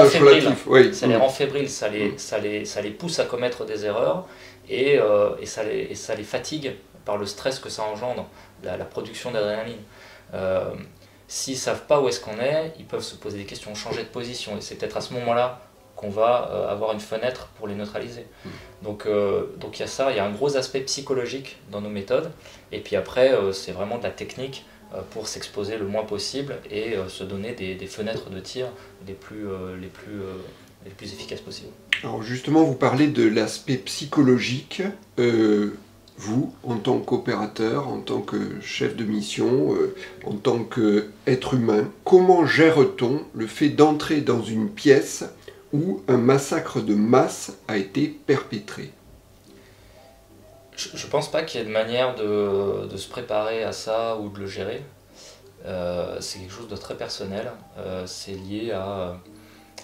Speaker 2: fébriles,
Speaker 1: oui.
Speaker 2: Ça les rend fébriles, ça les pousse à commettre des erreurs et ça les fatigue par le stress que ça engendre, la production d'adrénaline. S'ils ne savent pas où est-ce qu'on est, ils peuvent se poser des questions, changer de position, et c'est peut-être à ce moment-là qu'on va avoir une fenêtre pour les neutraliser. Donc il y a ça, il y a un gros aspect psychologique dans nos méthodes, et puis après c'est vraiment de la technique pour s'exposer le moins possible et se donner des fenêtres de tir les plus efficaces possibles.
Speaker 1: Alors justement, vous parlez de l'aspect psychologique. Vous, en tant qu'opérateur, en tant que chef de mission, en tant qu'être humain, comment gère-t-on le fait d'entrer dans une pièce où un massacre de masse a été perpétré?
Speaker 2: Je ne pense pas qu'il y ait de manière de se préparer à ça ou de le gérer. C'est quelque chose de très personnel. C'est lié à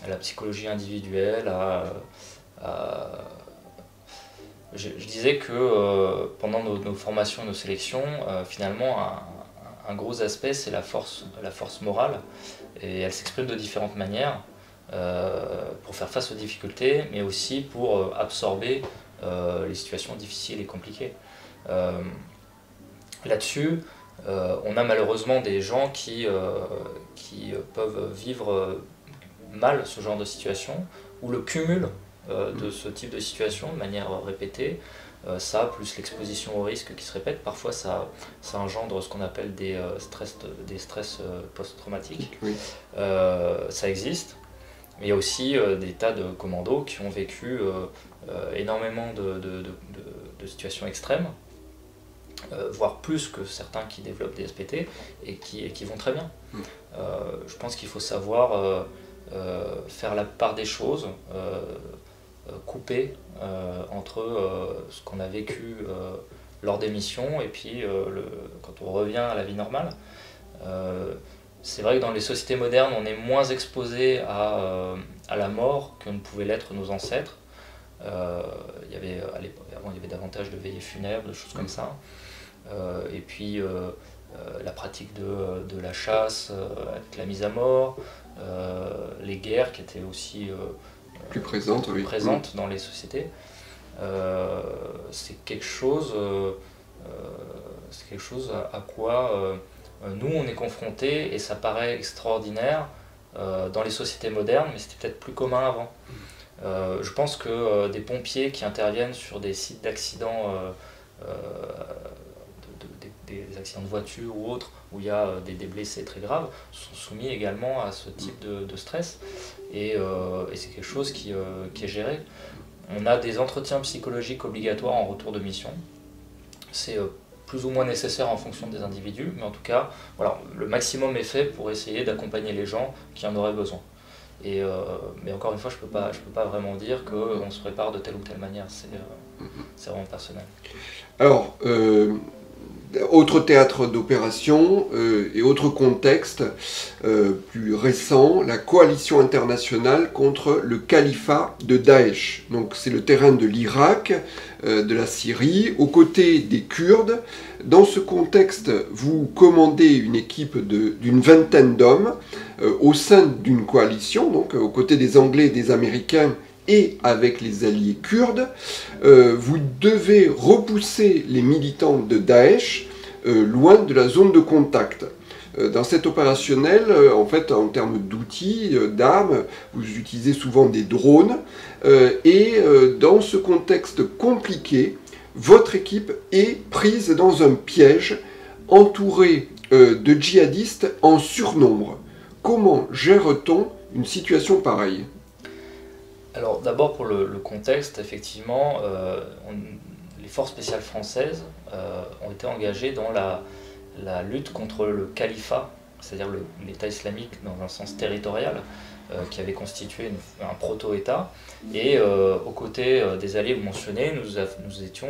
Speaker 2: la psychologie individuelle, Je disais que pendant nos formations et nos sélections, finalement, un gros aspect, c'est la force morale. Et elle s'exprime de différentes manières pour faire face aux difficultés, mais aussi pour absorber les situations difficiles et compliquées. Là-dessus, on a malheureusement des gens qui peuvent vivre mal ce genre de situation, ou le cumul de ce type de situation de manière répétée, ça plus l'exposition au risque qui se répète, parfois ça engendre ce qu'on appelle des stress post-traumatiques. Oui. Ça existe, mais il y a aussi des tas de commandos qui ont vécu énormément de situations extrêmes, voire plus que certains qui développent des SPT et qui vont très bien. Je pense qu'il faut savoir faire la part des choses, couper entre ce qu'on a vécu lors des missions et puis quand on revient à la vie normale. C'est vrai que dans les sociétés modernes, on est moins exposé à la mort que ne pouvaient l'être nos ancêtres. Avant, il y avait davantage de veillées funèbres, de choses comme ça. Et puis la pratique de la chasse avec la mise à mort, les guerres qui étaient aussi
Speaker 1: plus présentes
Speaker 2: dans les sociétés. C'est quelque chose à quoi nous on est confrontés, et ça paraît extraordinaire dans les sociétés modernes, mais c'était peut-être plus commun avant. Je pense que des pompiers qui interviennent sur des sites d'accidents, des accidents de voiture ou autres, où il y a des blessés très graves, sont soumis également à ce type de stress, et c'est quelque chose qui est géré. On a des entretiens psychologiques obligatoires en retour de mission. C'est plus ou moins nécessaire en fonction des individus, mais en tout cas, voilà, le maximum est fait pour essayer d'accompagner les gens qui en auraient besoin. Mais encore une fois, je peux pas vraiment dire qu'on se prépare de telle ou telle manière, c'est vraiment personnel.
Speaker 1: Alors, autre théâtre d'opération et autre contexte plus récent, la coalition internationale contre le califat de Daesh. Donc c'est le terrain de l'Irak, de la Syrie, aux côtés des Kurdes. Dans ce contexte, vous commandez une équipe d'une vingtaine d'hommes au sein d'une coalition, donc aux côtés des Anglais et des Américains, et avec les alliés kurdes. Vous devez repousser les militants de Daesh loin de la zone de contact. Dans cet opérationnel, en fait, en termes d'outils, d'armes, vous utilisez souvent des drones, et dans ce contexte compliqué, votre équipe est prise dans un piège, entourée de djihadistes en surnombre. Comment gère-t-on une situation pareille ?
Speaker 2: Alors d'abord pour le contexte, effectivement, les forces spéciales françaises ont été engagées dans la lutte contre le califat, c'est-à-dire l'État islamique dans un sens territorial, qui avait constitué un proto-État. Et aux côtés des alliés vous mentionnez, nous étions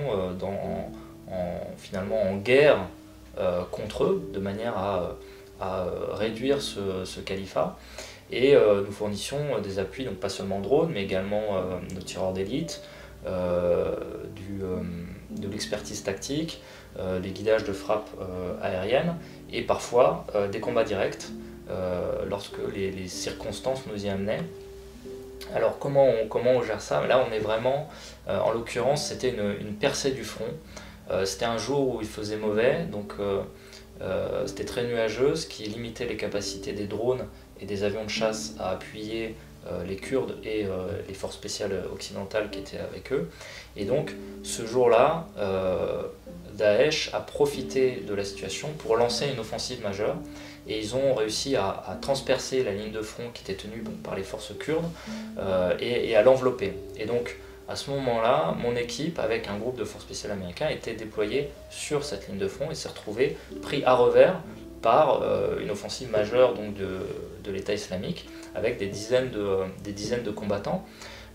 Speaker 2: finalement en guerre contre eux, de manière à réduire ce califat. Et nous fournissions des appuis, donc pas seulement drones, mais également nos tireurs d'élite, de l'expertise tactique, des guidages de frappe aérienne, et parfois des combats directs lorsque les circonstances nous y amenaient. Alors comment on gère ça? Là on est vraiment, en l'occurrence c'était une percée du front. C'était un jour où il faisait mauvais, donc c'était très nuageux, ce qui limitait les capacités des drones et des avions de chasse à appuyer les Kurdes et les forces spéciales occidentales qui étaient avec eux. Et donc ce jour-là, Daesh a profité de la situation pour lancer une offensive majeure, et ils ont réussi à transpercer la ligne de front qui était tenue par les forces kurdes et à l'envelopper. Et donc à ce moment-là, mon équipe, avec un groupe de forces spéciales américains, était déployée sur cette ligne de front et s'est retrouvée pris à revers par une offensive majeure donc, de l'État islamique, avec des dizaines de combattants.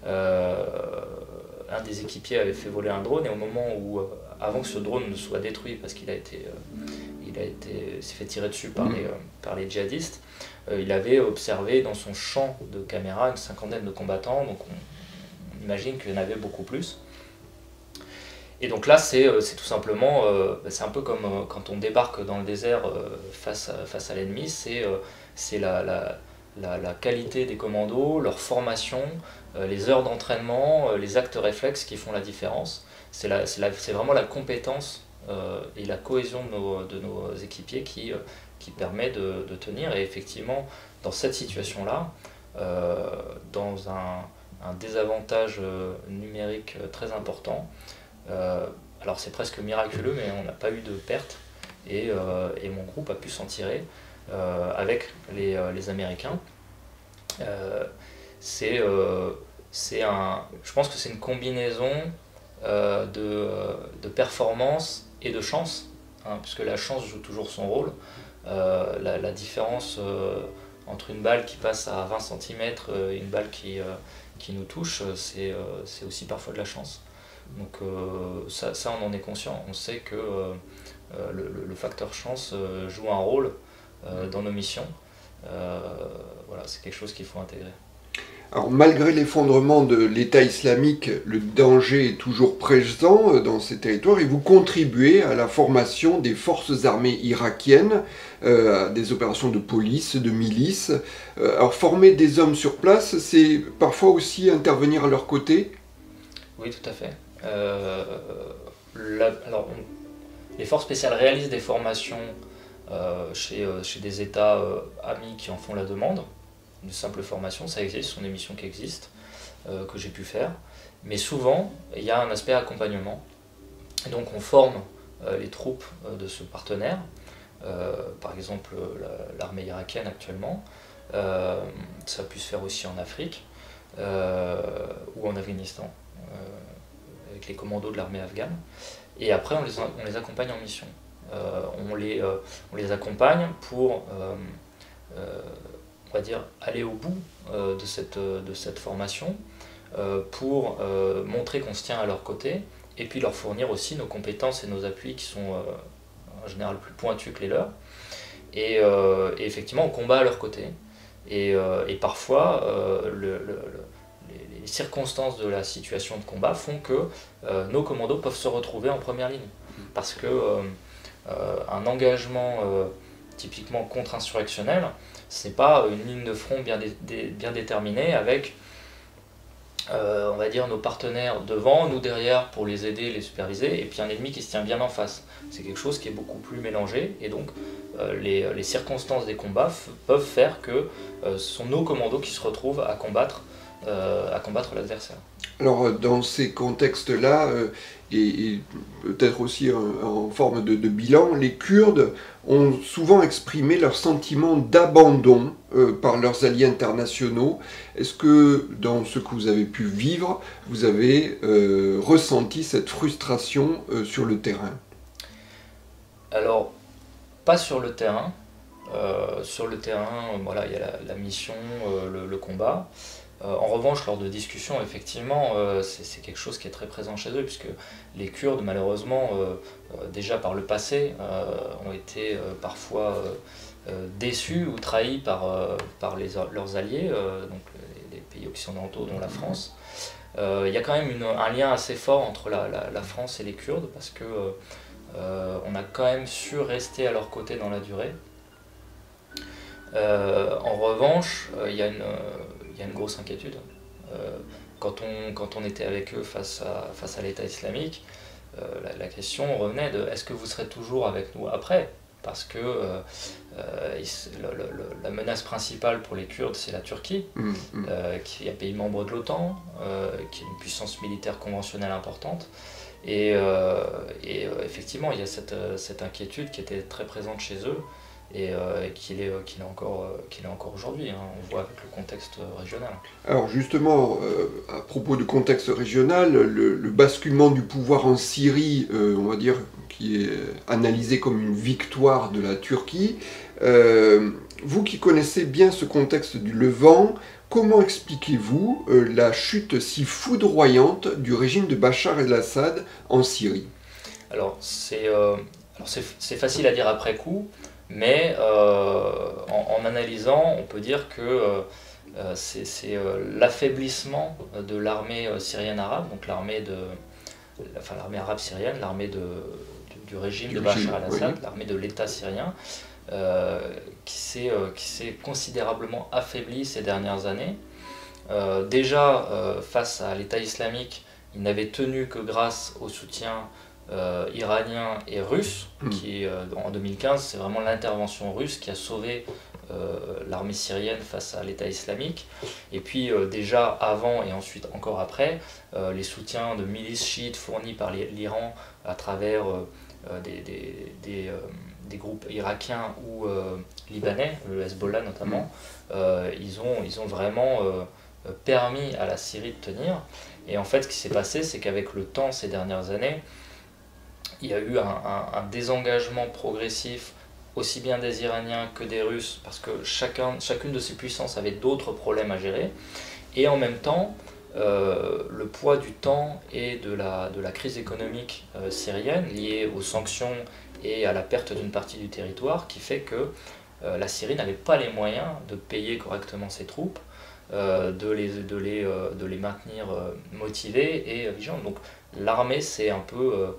Speaker 2: Un des équipiers avait fait voler un drone, et au moment où, avant que ce drone ne soit détruit, parce qu'il s'est fait tirer dessus par les djihadistes, il avait observé dans son champ de caméra une cinquantaine de combattants, donc on imagine qu'il y en avait beaucoup plus. Et donc là, c'est tout simplement, c'est un peu comme quand on débarque dans le désert face à l'ennemi, c'est la qualité des commandos, leur formation, les heures d'entraînement, les actes réflexes qui font la différence. C'est vraiment la compétence et la cohésion de nos équipiers qui permet de tenir. Et effectivement, dans cette situation-là, dans un désavantage numérique très important, alors c'est presque miraculeux, mais on n'a pas eu de pertes, et mon groupe a pu s'en tirer avec les Américains. Je pense que c'est une combinaison de performance et de chance, hein, puisque la chance joue toujours son rôle. La différence entre une balle qui passe à 20 cm et une balle qui nous touche, c'est aussi parfois de la chance. Donc ça on en est conscient, on sait que le facteur chance joue un rôle dans nos missions. Voilà, c'est quelque chose qu'il faut intégrer.
Speaker 1: Alors malgré l'effondrement de l'État islamique, le danger est toujours présent dans ces territoires, et vous contribuez à la formation des forces armées irakiennes, à des opérations de police, de milice. Alors former des hommes sur place, c'est parfois aussi intervenir à leur côté?
Speaker 2: Oui, tout à fait. Les forces spéciales réalisent des formations chez des États amis qui en font la demande. De simples formations, ça existe, ce sont des missions qui existent, que j'ai pu faire. Mais souvent, il y a un aspect accompagnement. Et donc on forme les troupes de ce partenaire, par exemple l'armée irakienne actuellement. Ça a pu se faire aussi en Afrique ou en Afghanistan, avec les commandos de l'armée afghane. Et après, on les accompagne en mission. On les accompagne pour, on va dire, aller au bout de cette formation, pour montrer qu'on se tient à leur côté, et puis leur fournir aussi nos compétences et nos appuis qui sont en général plus pointus que les leurs. Et effectivement, on combat à leur côté. Et parfois, les circonstances de la situation de combat font que nos commandos peuvent se retrouver en première ligne. Parce que un engagement typiquement contre-insurrectionnel, c'est pas une ligne de front bien déterminée avec, on va dire, nos partenaires devant, nous derrière pour les aider, les superviser, et puis un ennemi qui se tient bien en face. C'est quelque chose qui est beaucoup plus mélangé, et donc les circonstances des combats peuvent faire que ce sont nos commandos qui se retrouvent à combattre l'adversaire.
Speaker 1: Alors dans ces contextes-là, et peut-être aussi en forme de bilan, les Kurdes ont souvent exprimé leur sentiment d'abandon par leurs alliés internationaux. Est-ce que dans ce que vous avez pu vivre, vous avez ressenti cette frustration sur le terrain?
Speaker 2: Alors, pas sur le terrain. Sur le terrain, voilà, il y a la mission, le combat. En revanche, lors de discussions, effectivement, c'est quelque chose qui est très présent chez eux, puisque les Kurdes, malheureusement, déjà par le passé, ont été parfois déçus ou trahis par leurs alliés, donc les pays occidentaux dont la France. Il y a quand même un lien assez fort entre la France et les Kurdes parce que on a quand même su rester à leur côté dans la durée. En revanche, il y a une grosse inquiétude. Quand on était avec eux face à l'État islamique, la question revenait de est-ce que vous serez toujours avec nous après? Parce que la menace principale pour les Kurdes, c'est la Turquie, qui est un pays membre de l'OTAN, qui est une puissance militaire conventionnelle importante. Et effectivement, il y a cette inquiétude qui était très présente chez eux et qu'il est encore aujourd'hui, hein, on voit avec le contexte régional.
Speaker 1: Alors justement, à propos du contexte régional, le basculement du pouvoir en Syrie, on va dire, qui est analysé comme une victoire de la Turquie, vous qui connaissez bien ce contexte du Levant, comment expliquez-vous la chute si foudroyante du régime de Bachar el-Assad en Syrie?
Speaker 2: Alors c'est facile à dire après coup, mais en analysant, on peut dire que c'est l'affaiblissement de l'armée syrienne arabe, donc l'armée arabe syrienne, l'armée du régime de Bachar el-Assad, oui. L'armée de l'État syrien, qui s'est considérablement affaiblie ces dernières années. Déjà, face à l'État islamique, il n'avait tenu que grâce au soutien iranien et russe, qui en 2015, c'est vraiment l'intervention russe qui a sauvé l'armée syrienne face à l'État islamique. Et puis déjà avant et ensuite encore après, les soutiens de milices chiites fournis par l'Iran à travers des groupes irakiens ou libanais, le Hezbollah notamment, ils ont vraiment permis à la Syrie de tenir. Et en fait, ce qui s'est passé, c'est qu'avec le temps, ces dernières années, il y a eu un désengagement progressif aussi bien des Iraniens que des Russes, parce que chacune de ces puissances avait d'autres problèmes à gérer. Et en même temps, le poids du temps et de la crise économique syrienne, liée aux sanctions et à la perte d'une partie du territoire, qui fait que la Syrie n'avait pas les moyens de payer correctement ses troupes, de les maintenir motivés et vigilants. Donc l'armée s'est un peu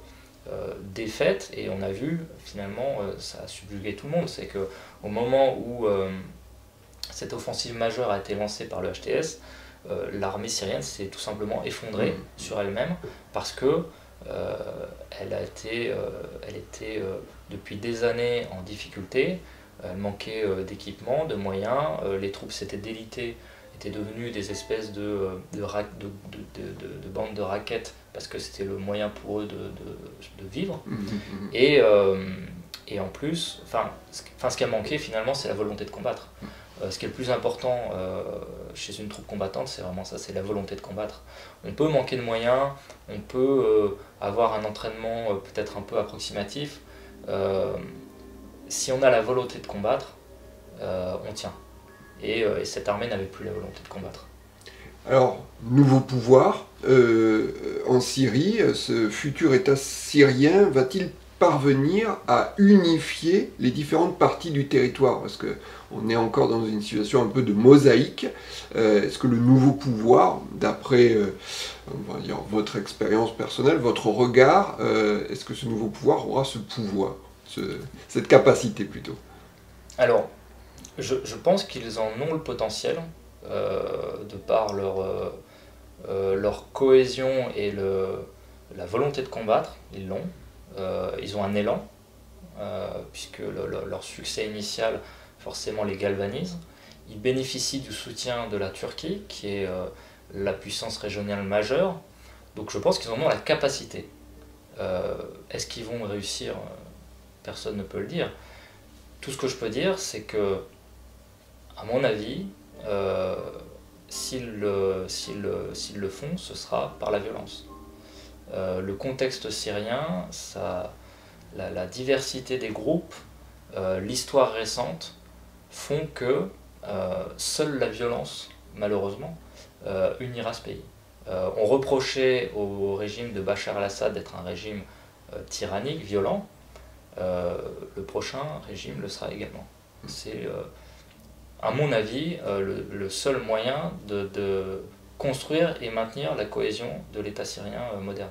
Speaker 2: défaite, et on a vu finalement ça a subjugué tout le monde. C'est qu'au moment où cette offensive majeure a été lancée par le HTS, l'armée syrienne s'est tout simplement effondrée sur elle-même parce que elle était depuis des années en difficulté. Elle manquait d'équipement, de moyens, les troupes s'étaient délitées, étaient devenues des espèces de bandes de raquettes parce que c'était le moyen pour eux de vivre. Et en plus, ce qui a manqué finalement, c'est la volonté de combattre. Ce qui est le plus important chez une troupe combattante, c'est vraiment ça, c'est la volonté de combattre. On peut manquer de moyens, on peut avoir un entraînement peut-être un peu approximatif. Si on a la volonté de combattre, on tient. Et cette armée n'avait plus la volonté de combattre.
Speaker 1: Alors, nouveau pouvoir en Syrie, ce futur État syrien va-t-il parvenir à unifier les différentes parties du territoire? Parce qu'on est encore dans une situation un peu de mosaïque. Est-ce que le nouveau pouvoir, d'après on va dire, votre expérience personnelle, votre regard, est-ce que ce nouveau pouvoir aura ce pouvoir, cette capacité plutôt?
Speaker 2: Alors, je pense qu'ils en ont le potentiel, de par leur cohésion et la volonté de combattre, ils l'ont. Ils ont un élan, puisque leur succès initial forcément les galvanise. Ils bénéficient du soutien de la Turquie, qui est la puissance régionale majeure. Donc je pense qu'ils en ont la capacité. Est-ce qu'ils vont réussir? Personne ne peut le dire. Tout ce que je peux dire, c'est que, à mon avis, s'ils le font, ce sera par la violence. Le contexte syrien, la diversité des groupes, l'histoire récente font que seule la violence, malheureusement, unira ce pays. On reprochait au régime de Bachar el-Assad d'être un régime tyrannique, violent. Le prochain régime le sera également. C'est, à mon avis, le seul moyen de construire et maintenir la cohésion de l'État syrien moderne.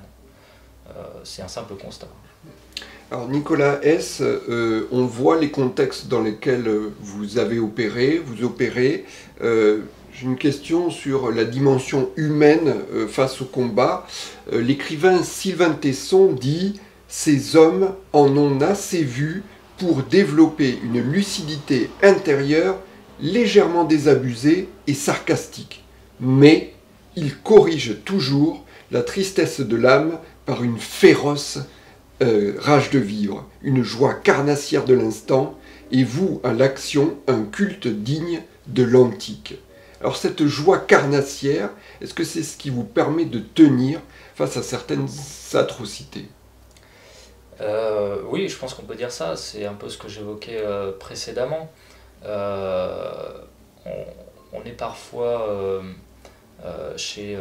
Speaker 2: C'est un simple constat.
Speaker 1: Alors Nicolas S., on voit les contextes dans lesquels vous avez opéré, vous opérez. J'ai une question sur la dimension humaine face au combat. L'écrivain Sylvain Tesson dit « Ces hommes en ont assez vu pour développer une lucidité intérieure légèrement désabusée et sarcastique. Mais ils corrigent toujours la tristesse de l'âme par une féroce rage de vivre, une joie carnassière de l'instant, et vous, à l'action, un culte digne de l'antique. » Alors cette joie carnassière, est-ce que c'est ce qui vous permet de tenir face à certaines atrocités?
Speaker 2: Oui, je pense qu'on peut dire ça. C'est un peu ce que j'évoquais précédemment. On est parfois chez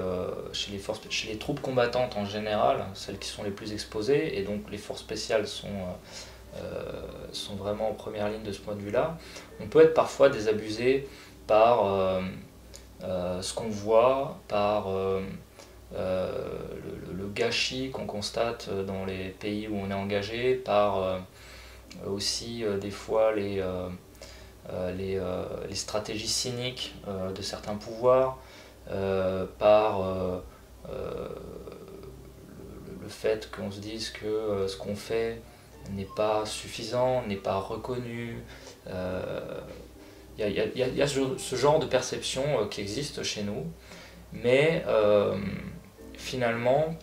Speaker 2: les troupes combattantes en général, celles qui sont les plus exposées, et donc les forces spéciales sont vraiment en première ligne de ce point de vue-là. On peut être parfois désabusé par ce qu'on voit, par le gâchis qu'on constate dans les pays où on est engagé, par aussi des fois les stratégies cyniques de certains pouvoirs, par le fait qu'on se dise que ce qu'on fait n'est pas suffisant, n'est pas reconnu. Il y a ce genre de perception qui existe chez nous, mais finalement,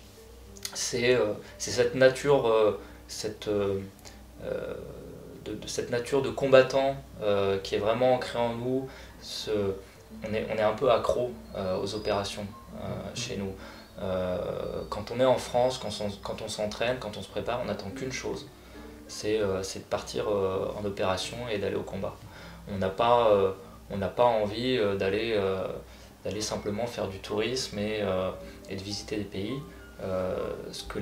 Speaker 2: c'est cette nature, cette nature de combattant qui est vraiment ancrée en nous. On est un peu accro aux opérations chez nous. Quand on est en France, quand on s'entraîne, quand on se prépare, on n'attend qu'une chose, c'est de partir en opération et d'aller au combat. On n'a pas envie d'aller simplement faire du tourisme et de visiter des pays. Ce que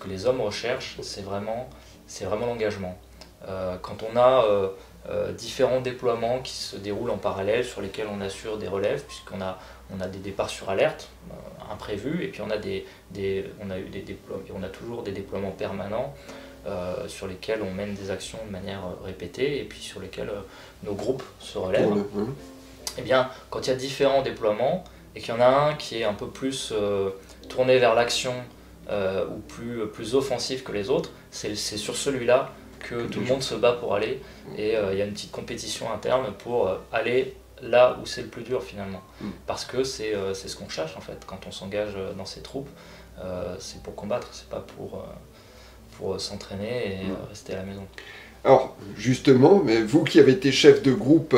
Speaker 2: les hommes recherchent, c'est vraiment l'engagement. Quand on a différents déploiements qui se déroulent en parallèle, sur lesquels on assure des relèves, puisqu'on a des départs sur alerte imprévus, et puis on a toujours des déploiements permanents sur lesquels on mène des actions de manière répétée, et puis sur lesquels nos groupes se relèvent. Et bien, quand il y a différents déploiements, et qu'il y en a un qui est un peu plus tourné vers l'action ou plus offensif que les autres, c'est sur celui-là que tout le monde se bat pour aller, et il y a une petite compétition interne pour aller là où c'est le plus dur finalement. Parce que c'est ce qu'on cherche en fait, quand on s'engage dans ces troupes, c'est pour combattre, c'est pas pour s'entraîner et rester à la maison.
Speaker 1: Alors justement, mais vous qui avez été chef de groupe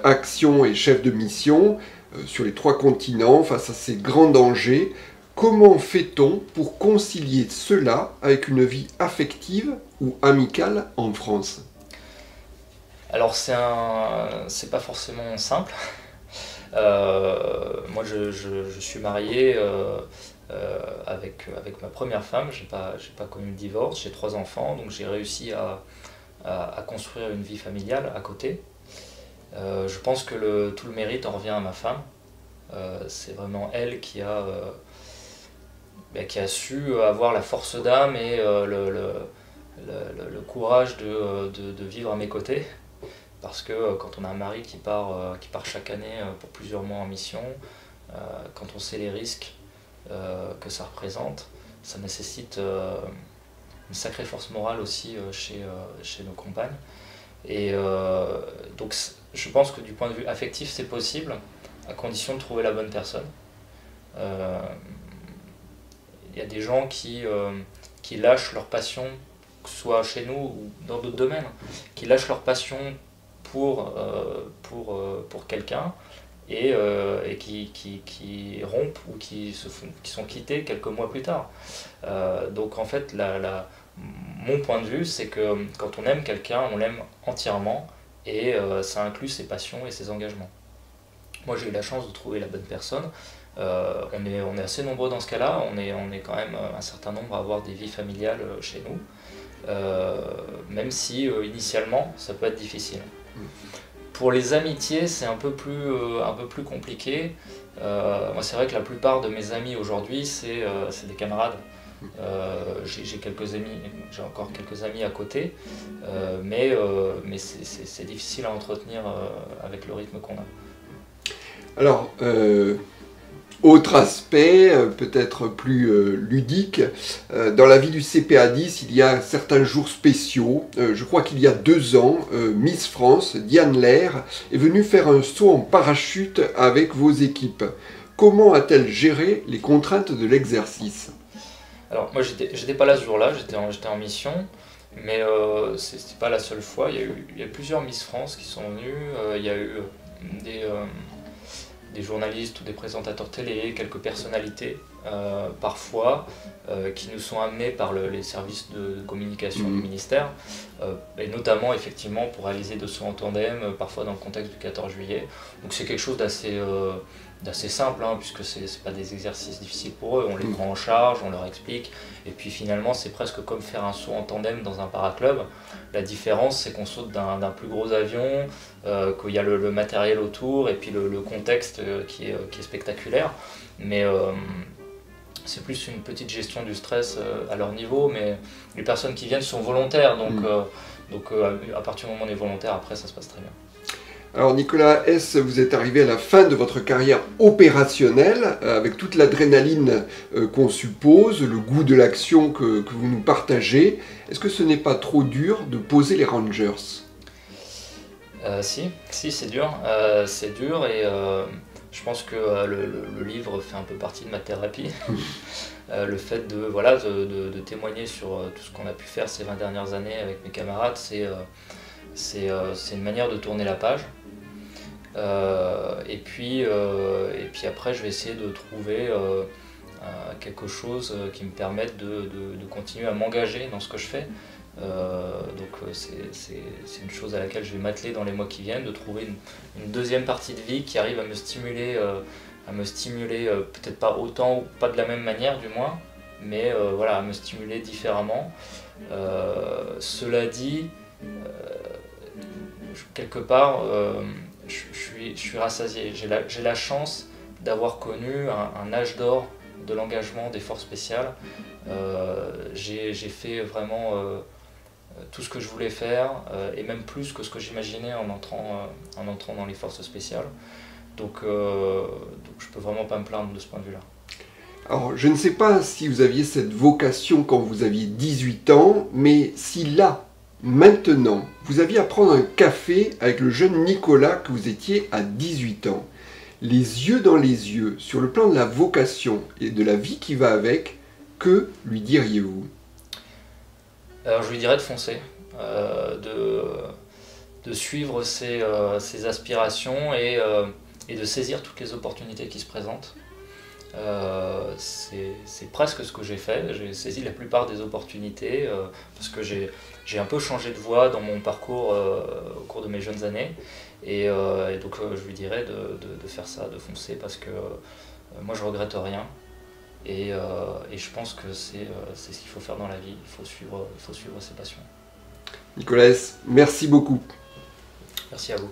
Speaker 1: action et chef de mission sur les 3 continents face à ces grands dangers, comment fait-on pour concilier cela avec une vie affective ou amicale en France?
Speaker 2: Alors c'est pas forcément simple. Moi je suis marié avec ma première femme, j'ai pas connu le divorce, j'ai 3 enfants, donc j'ai réussi à construire une vie familiale à côté. Je pense que tout le mérite en revient à ma femme. C'est vraiment elle qui a su avoir la force d'âme et le courage de vivre à mes côtés. Parce que quand on a un mari qui part chaque année pour plusieurs mois en mission, quand on sait les risques que ça représente, ça nécessite une sacrée force morale aussi chez nos compagnes. Et donc je pense que du point de vue affectif c'est possible, à condition de trouver la bonne personne. Il y a des gens qui lâchent leur passion, que ce soit chez nous ou dans d'autres domaines, qui lâchent leur passion pour quelqu'un et qui rompent ou qui sont quittés quelques mois plus tard. Donc en fait, mon point de vue, c'est que quand on aime quelqu'un, on l'aime entièrement et ça inclut ses passions et ses engagements. Moi j'ai eu la chance de trouver la bonne personne. On est assez nombreux dans ce cas-là, on est quand même un certain nombre à avoir des vies familiales chez nous, même si initialement ça peut être difficile. Pour les amitiés, c'est un peu plus compliqué. Moi, c'est vrai que la plupart de mes amis aujourd'hui, c'est des camarades. J'ai quelques amis, j'ai encore quelques amis à côté, mais c'est difficile à entretenir avec le rythme qu'on a.
Speaker 1: Alors, autre aspect, peut-être plus ludique, dans la vie du CPA10, il y a certains jours spéciaux. Je crois qu'il y a 2 ans, Miss France, Diane Lair, est venue faire un saut en parachute avec vos équipes. Comment a-t-elle géré les contraintes de l'exercice?
Speaker 2: Alors moi j'étais pas là ce jour-là, j'étais en mission, mais c'était pas la seule fois. Il y a plusieurs Miss France qui sont venus, il y a eu des journalistes ou des présentateurs télé, quelques personnalités parfois qui nous sont amenés par les services de communication du ministère, et notamment effectivement pour réaliser de sauts en tandem, parfois dans le contexte du 14 juillet. Donc c'est quelque chose d'assez simple, hein, puisque c'est pas des exercices difficiles pour eux, on les prend en charge, on leur explique, et puis finalement c'est presque comme faire un saut en tandem dans un paraclub. La différence c'est qu'on saute d'un plus gros avion, qu'il y a le matériel autour, et puis le contexte qui est spectaculaire, mais c'est plus une petite gestion du stress à leur niveau, mais les personnes qui viennent sont volontaires, donc à partir du moment où on est volontaire, après ça se passe très bien.
Speaker 1: Alors Nicolas S, vous êtes arrivé à la fin de votre carrière opérationnelle, avec toute l'adrénaline qu'on suppose, le goût de l'action que vous nous partagez. Est-ce que ce n'est pas trop dur de poser les Rangers?
Speaker 2: Si, c'est dur. C'est dur, et je pense que le livre fait un peu partie de ma thérapie. Le fait de témoigner sur tout ce qu'on a pu faire ces 20 dernières années avec mes camarades, c'est une manière de tourner la page. Et puis après, je vais essayer de trouver quelque chose qui me permette de continuer à m'engager dans ce que je fais. C'est une chose à laquelle je vais m'atteler dans les mois qui viennent, de trouver une deuxième partie de vie qui arrive à me stimuler, peut-être pas autant ou pas de la même manière du moins, mais à me stimuler différemment. Cela dit, quelque part, je suis rassasié. J'ai la chance d'avoir connu un âge d'or de l'engagement des forces spéciales. J'ai fait vraiment tout ce que je voulais faire, et même plus que ce que j'imaginais en entrant dans les forces spéciales. Donc je peux vraiment pas me plaindre de ce point de vue-là.
Speaker 1: Alors, je ne sais pas si vous aviez cette vocation quand vous aviez 18 ans, mais si là, maintenant, vous aviez à prendre un café avec le jeune Nicolas que vous étiez à 18 ans, les yeux dans les yeux, sur le plan de la vocation et de la vie qui va avec, que lui diriez-vous?
Speaker 2: Alors je lui dirais de foncer, de suivre ses aspirations, et de saisir toutes les opportunités qui se présentent. C'est presque ce que j'ai fait. J'ai saisi la plupart des opportunités parce que j'ai un peu changé de voie dans mon parcours au cours de mes jeunes années, et donc je lui dirais de faire ça, de foncer, parce que moi je regrette rien, et je pense que c'est ce qu'il faut faire dans la vie. Il faut suivre ses passions.
Speaker 1: Nicolas, merci beaucoup.
Speaker 2: Merci à vous.